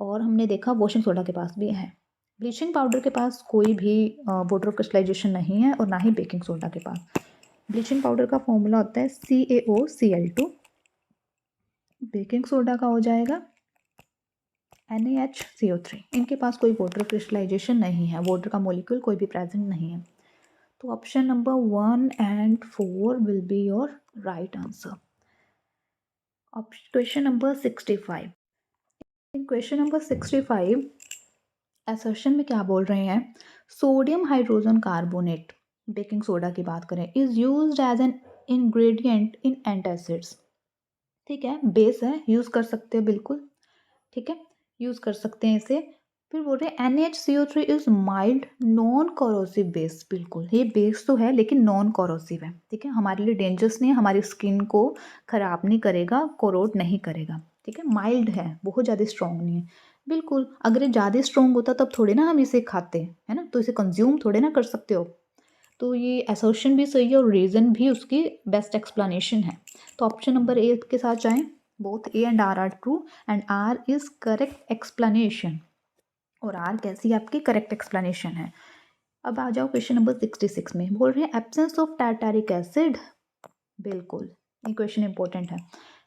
और हमने देखा वॉशिंग सोडा के पास भी है। ब्लीचिंग पाउडर के पास कोई भी वाटर ऑफ क्रिस्टलाइजेशन नहीं है, और ना ही बेकिंग सोडा के पास। ब्लीचिंग पाउडर का फॉर्मूला होता है CaOCl2, बेकिंग सोडा का हो जाएगा NaHCO3। इनके पास कोई वाटर क्रिस्टलाइजेशन नहीं है, वाटर का मॉलिक्यूल कोई भी प्रेजेंट नहीं है। तो option number 1 and 4 will be your right answer. Question number 65। In question number 65 assertion में क्या बोल रहे हैं, sodium hydrogen carbonate, baking soda की बात करें, is used as an ingredient in antacids. ठीक है, बेस है, यूज़ कर सकते हो बिल्कुल, ठीक है, यूज़ कर सकते हैं इसे। फिर बोल रहे हैं NaHCO3 is mild non corrosive base, बिल्कुल ये बेस तो है लेकिन नॉन कोरोसिव है। ठीक है, हमारे लिए डेंजरस नहीं है, हमारी स्किन को ख़राब नहीं करेगा, कोरोड नहीं करेगा। ठीक है, माइल्ड है, बहुत ज़्यादा स्ट्रॉन्ग नहीं है। बिल्कुल, अगर ये ज़्यादा स्ट्रॉन्ग होता तब थोड़े ना हम इसे खाते हैं, है ना, तो इसे कंज्यूम थोड़े ना कर सकते हो। तो ये असर्शन भी सही है और रीज़न भी उसकी बेस्ट एक्सप्लेनेशन है। तो ऑप्शन नंबर ए के साथ जाएं, both A and R true and R is correct explanation, और आर कैसी आपकी करेक्ट एक्सप्लेनेशन है। अब आ जाओ क्वेश्चन नंबर 66 में, बोल रहे हैं एब्सेंस ऑफ टार्टारिक एसिड, बिल्कुल ये क्वेश्चन इंपॉर्टेंट है।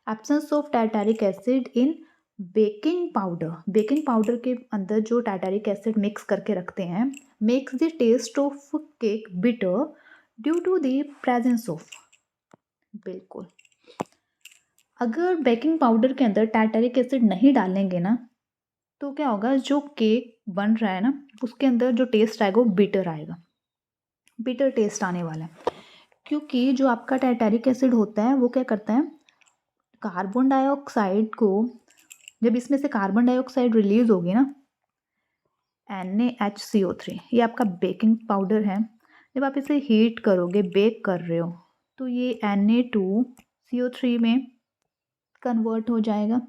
Absence of tartaric acid in baking powder, baking powder के अंदर जो टार्टारिक एसिड मिक्स करके रखते हैं, makes the taste of cake bitter due to the presence of, बिल्कुल अगर बेकिंग पाउडर के अंदर टार्टारिक एसिड नहीं डालेंगे ना तो क्या होगा, जो केक बन रहा है ना उसके अंदर जो टेस्ट आएगा वो बिटर आएगा, बिटर टेस्ट आने वाला है। क्योंकि जो आपका टार्टारिक एसिड होता है वो क्या करता है, कार्बन डाइऑक्साइड को, जब इसमें से कार्बन डाइऑक्साइड रिलीज होगी ना, NaHCO3, ये आपका बेकिंग पाउडर है, जब आप इसे हीट करोगे, बेक कर रहे हो, तो ये Na2CO3 में कन्वर्ट हो जाएगा।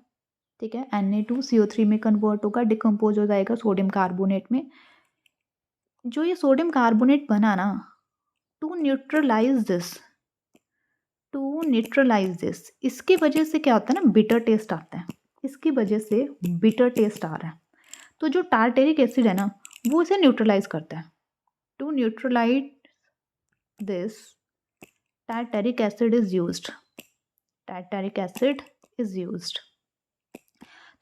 ठीक है, Na2CO3 में कन्वर्ट होगा, डिकम्पोज हो जाएगा सोडियम कार्बोनेट में। जो ये सोडियम कार्बोनेट बना ना, टू न्यूट्रलाइज दिस, इसकी वजह से क्या होता है ना, बिटर टेस्ट आता है, इसकी वजह से बिटर टेस्ट आ रहा है। तो जो टार्टेरिक एसिड है ना वो इसे न्यूट्रलाइज करता है। To neutralise this tartaric acid is used, tartaric acid is used.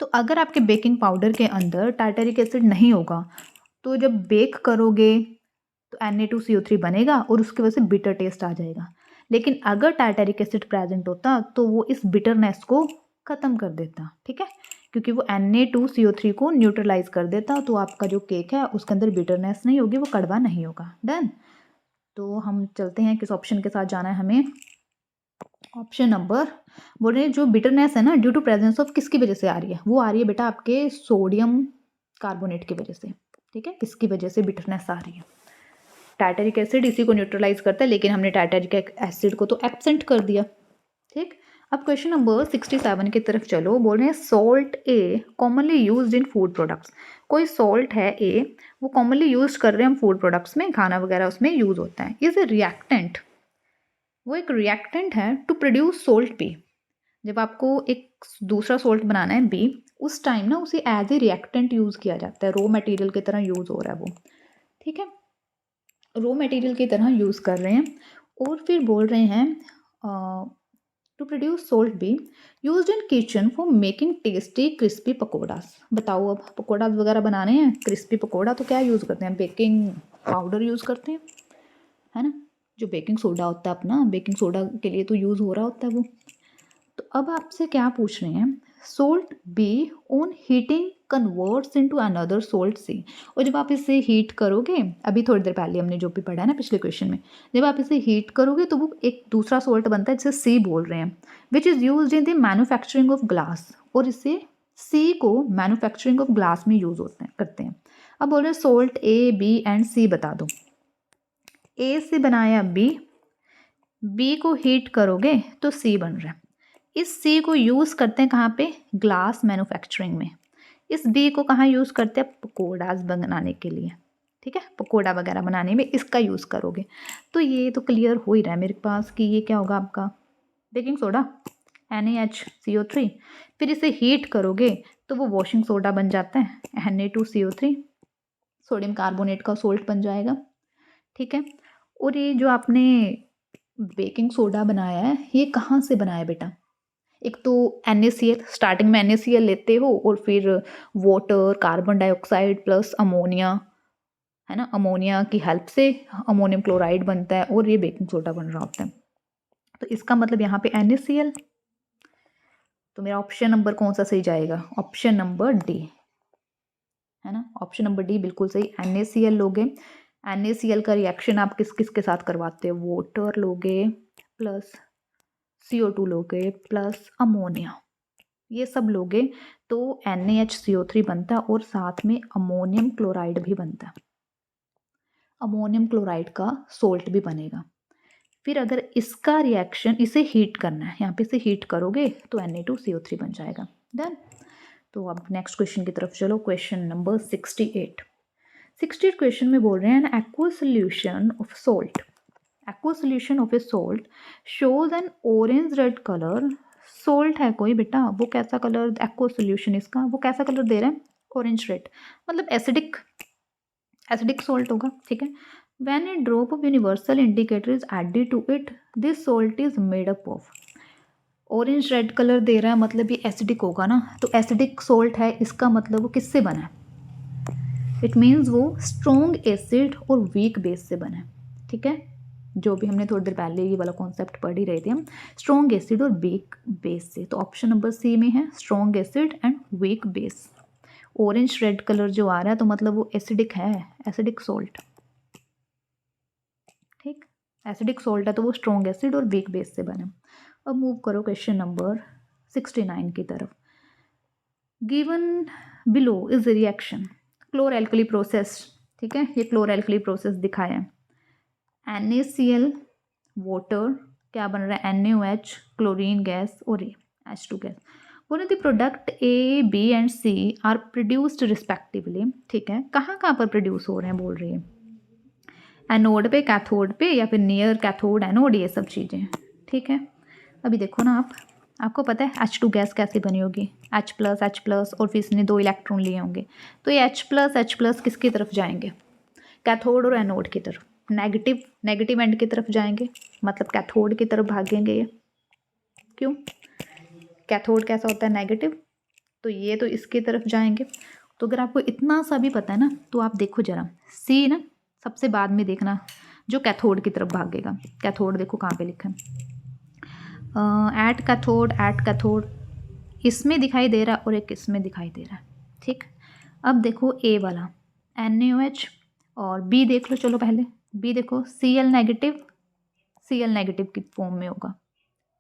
तो अगर आपके बेकिंग पाउडर के अंदर टार्टेरिक एसिड नहीं होगा तो जब बेक करोगे तो Na2CO3 बनेगा और उसकी वजह से बिटर टेस्ट आ जाएगा। लेकिन अगर टार्टेरिक एसिड प्रेजेंट होता तो वो इस बिटरनेस को ख़त्म कर देता। ठीक है, क्योंकि वो Na2CO3 को न्यूट्रलाइज कर देता, तो आपका जो केक है उसके अंदर बिटरनेस नहीं होगी, वो कड़वा नहीं होगा। डन। तो हम चलते हैं किस ऑप्शन के साथ जाना है हमें। ऑप्शन नंबर बोल रहे हैं जो बिटरनेस है ना ड्यू टू प्रेजेंस ऑफ किसकी वजह से आ रही है, वो आ रही है बेटा आपके सोडियम कार्बोनेट की वजह से। ठीक है, इसकी वजह से बिटरनेस आ रही है। टार्टरिक एसिड इसी को न्यूट्रलाइज करता है, लेकिन हमने टार्टरिक एसिड को तो एब्सेंट कर दिया। ठीक, अब क्वेश्चन नंबर 67 की तरफ चलो। बोल रहे हैं salt A commonly used in food products. कोई सॉल्ट है ए, वो कॉमनली यूज कर रहे हैं हम फूड प्रोडक्ट्स में, खाना वगैरह उसमें यूज होता है। इज ए रिएक्टेंट, वो एक रिएक्टेंट है टू प्रोड्यूस सोल्ट बी। जब आपको एक दूसरा सोल्ट बनाना है बी, उस टाइम ना उसे एज ए रिएक्टेंट यूज किया जाता है, रॉ मटेरियल की तरह यूज हो रहा है वो। ठीक है, रॉ मटेरियल की तरह यूज कर रहे हैं। और फिर बोल रहे हैं to produce salt be used in kitchen for making tasty crispy pakoras. बताओ, अब पकौड़ास वगैरह बनाने हैं, क्रिस्पी पकौड़ा, तो क्या यूज़ करते हैं, बेकिंग पाउडर यूज़ करते हैं, है ना। जो बेकिंग सोडा होता है अपना, बेकिंग सोडा के लिए तो यूज़ हो रहा होता है वो। तो अब आपसे क्या पूछ रहे हैं, salt B on heating converts into another salt C. और जब आप इसे हीट करोगे, अभी थोड़ी देर पहले हमने जो भी पढ़ा है ना पिछले क्वेश्चन में, जब आप इसे हीट करोगे तो वो एक दूसरा सोल्ट बनता है जिसे सी बोल रहे हैं, which is use in the manufacturing of glass. और इसे सी को मैन्युफैक्चरिंग ऑफ ग्लास में यूज होते हैं करते हैं। अब बोल रहे हैं सोल्ट ए बी एंड सी बता दो। ए से बनाया बी, बी को हीट करोगे तो सी बन रहा है। इस सी को यूज़ करते हैं कहाँ पे, ग्लास मैन्युफैक्चरिंग में। इस बी को कहाँ यूज़ करते हैं, पकौड़ास बनाने के लिए। ठीक है, पकौड़ा वगैरह बनाने में इसका यूज़ करोगे। तो ये तो क्लियर हो ही रहा है मेरे पास कि ये क्या होगा आपका, बेकिंग सोडा NaHCO3। फिर इसे हीट करोगे तो वो वॉशिंग सोडा बन जाता है Na2CO3, सोडियम कार्बोनेट का सोल्ट बन जाएगा। ठीक है, और ये जो आपने बेकिंग सोडा बनाया है, ये कहाँ से बनाया बेटा, एक तो NaCl, स्टार्टिंग में NaCl लेते हो और फिर water, carbon dioxide plus ammonia, है ना, अमोनिया की हेल्प से अमोनियम क्लोराइड बनता है और ये बेकिंग सोडा बन रहा होता है। तो इसका मतलब यहाँ पे NaCl। तो मेरा ऑप्शन नंबर कौन सा सही जाएगा, ऑप्शन नंबर डी, है ना, ऑप्शन नंबर डी बिल्कुल सही। NaCl लोगे, NaCl का रिएक्शन आप किस किस के साथ करवाते हो, वाटर लोगे प्लस CO2 लोगे प्लस अमोनिया, ये सब लोगे तो NaHCO3 बनता है और साथ में अमोनियम क्लोराइड भी बनता है, अमोनियम क्लोराइड का सोल्ट भी बनेगा। फिर अगर इसका रिएक्शन, इसे हीट करना है, यहाँ पे इसे हीट करोगे तो Na2CO3 बन जाएगा। डन। तो अब नेक्स्ट क्वेश्चन की तरफ चलो, क्वेश्चन नंबर 68 क्वेश्चन में बोल रहे हैं aqua solution of salt, aqua solution of A salt shows N orange red colour. Salt है कोई बेटा, वो कैसा कलर, एक्वा सोल्यूशन इसका, वो कैसा कलर दे रहा है, ऑरेंज रेड, मतलब एसिडिक, एसिडिक सोल्ट होगा। ठीक है, when a drop of universal indicator is added to it, this salt is made up of. Orange red colour दे रहा है मतलब ये एसिडिक होगा ना, तो एसिडिक सोल्ट है, इसका मतलब वो किससे बना है, इट मीन्स वो स्ट्रॉन्ग एसिड और वीक बेस से बना है। ठीक है, जो भी हमने थोड़ी देर पहले ये वाला कॉन्सेप्ट पढ़ ही रहे थे हम, स्ट्रॉन्ग एसिड और वीक बेस से। तो ऑप्शन नंबर सी में है strong acid and weak base. Orange red colour जो आ रहा है तो मतलब वो एसिडिक है, एसिडिक सोल्ट। ठीक, एसिडिक सोल्ट है तो वो स्ट्रॉन्ग एसिड और वीक बेस से बना। अब मूव करो क्वेश्चन नंबर 69 की तरफ। Given below is reaction chlor alkali process. ठीक है, ये क्लोर एल्कली प्रोसेस दिखाया है। NaCl वाटर, क्या बन रहा है, NaOH क्लोरीन गैस और H2 गैस। बोले the product A, B and C are produced respectively. ठीक है, कहाँ कहाँ पर प्रोड्यूस हो रहे हैं बोल रही है, एनोड पे, कैथोड पे, या फिर नियर कैथोड एनोड, ये सब चीज़ें। ठीक है, अभी देखो ना आपको पता है H2 गैस कैसे बनी होगी, H+ और फिर इसने 2 इलेक्ट्रॉन लिए होंगे, तो ये H+ किसकी तरफ जाएंगे, कैथोड और एनोड की तरफ, नेगेटिव एंड की तरफ जाएंगे, मतलब कैथोड की तरफ भागेंगे ये। क्यों, कैथोड कैसा होता है, नेगेटिव, तो ये तो इसकी तरफ जाएंगे। तो अगर आपको इतना सा भी पता है ना, तो आप देखो जरा सी ना सबसे बाद में देखना, जो कैथोड की तरफ भागेगा। कैथोड देखो कहाँ पे लिखा है, एट कैथोड, इसमें दिखाई दे रहा है और एक इसमें दिखाई दे रहा है। ठीक, अब देखो ए वाला NaOH और बी देख लो, चलो पहले बी देखो Cl नेगेटिव की फॉर्म में होगा,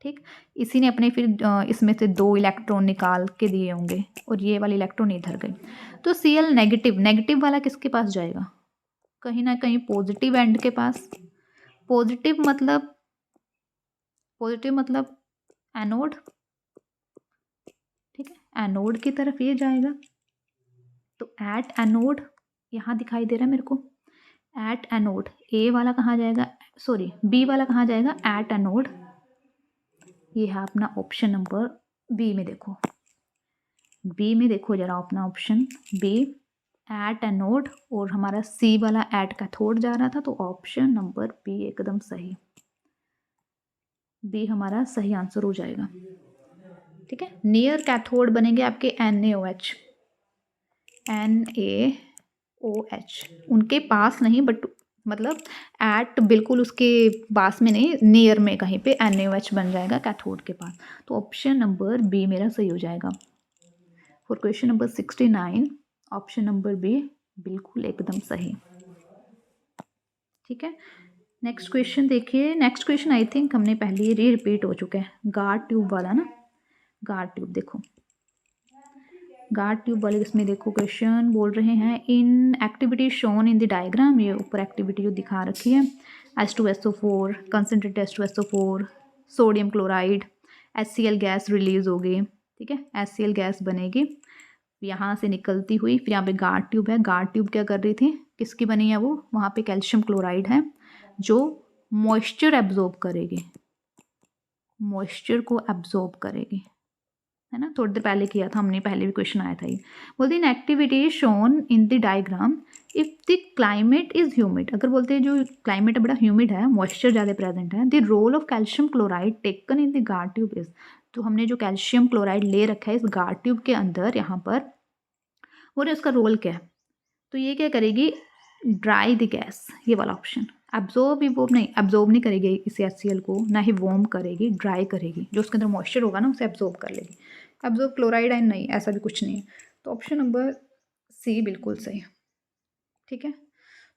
ठीक। इसी ने अपने फिर इसमें से 2 इलेक्ट्रॉन निकाल के दिए होंगे और ये वाली इलेक्ट्रॉन इधर गई। तो Cl नेगेटिव वाला किसके पास जाएगा? कहीं ना कहीं पॉजिटिव एंड के पास। पॉजिटिव मतलब एनोड, ठीक है, एनोड की तरफ ये जाएगा। तो एट एनोड यहाँ दिखाई दे रहा है मेरे को, एट एनोड ए वाला कहाँ जाएगा, सॉरी बी वाला कहाँ जाएगा, एट एनोड। ये है अपना ऑप्शन नंबर बी में देखो, बी में देखो जरा अपना ऑप्शन बी एट एनोड, और हमारा सी वाला एट कैथोड जा रहा था, तो ऑप्शन नंबर बी एकदम सही, बी हमारा सही आंसर हो जाएगा, ठीक है। नियर कैथोड बनेंगे आपके NaOH, उनके पास नहीं, बट मतलब एट बिल्कुल उसके पास में नहीं, नियर में कहीं पे NaOH बन जाएगा कैथोड के पास। तो ऑप्शन नंबर बी मेरा सही हो जाएगा। For question number 69 option number B बिल्कुल एकदम सही, ठीक है। नेक्स्ट क्वेश्चन देखिए, नेक्स्ट क्वेश्चन आई थिंक हमने पहले ही रिपीट हो चुका है, गार्ड ट्यूब वाला ना, गार्ड ट्यूब देखो, गार्ड ट्यूब वाले इसमें देखो क्वेश्चन बोल रहे हैं in activity shown in the diagram, ये ऊपर एक्टिविटी जो दिखा रखी है, H2SO4 concentrate H2SO4 sodium chloride HCl gas release होगी, ठीक है, HCl गैस बनेगी यहाँ से निकलती हुई, फिर यहाँ पे गार्ड ट्यूब है, गार्ड ट्यूब क्या कर रही थी, किसकी बनी है वो, वहाँ पे कैल्शियम क्लोराइड है जो मॉइस्चर एब्जॉर्ब करेगी, मॉइस्चर को एब्जॉर्ब करेगी, है ना, थोड़ी देर पहले किया था हमने, पहले भी क्वेश्चन आया था ये। बोलते हैं activity shown in the diagram if the climate is humid, अगर बोलते हैं जो क्लाइमेट बड़ा ह्यूमिड है, मॉइस्चर ज़्यादा प्रेजेंट है, the role of calcium chloride taken in the guard tube is, तो हमने जो कैल्शियम क्लोराइड ले रखा है इस गार्ड ट्यूब के अंदर यहाँ पर, और उसका रोल क्या है, तो ये क्या करेगी, ड्राई द गैस, ये वाला ऑप्शन, एब्जॉर्ब नहीं करेगी इस HCl को, ना ही वार्म करेगी, ड्राई करेगी, जो उसके अंदर मॉइस्चर होगा ना उसे एब्जॉर्ब कर लेगी, एब्जॉर्ब क्लोराइड आयन नहीं, ऐसा भी कुछ नहीं है, तो ऑप्शन नंबर सी बिल्कुल सही, ठीक है।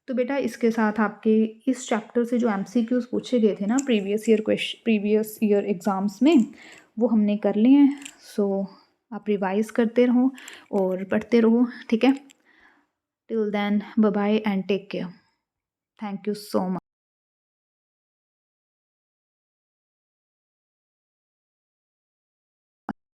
तो बेटा इसके साथ आपके इस चैप्टर से जो MCQs पूछे गए थे ना प्रीवियस ईयर एग्ज़ाम्स में, वो हमने कर लिए हैं। सो आप रिवाइज करते रहो और पढ़ते रहो, ठीक है। Till then bye bye and take care, thank you so much.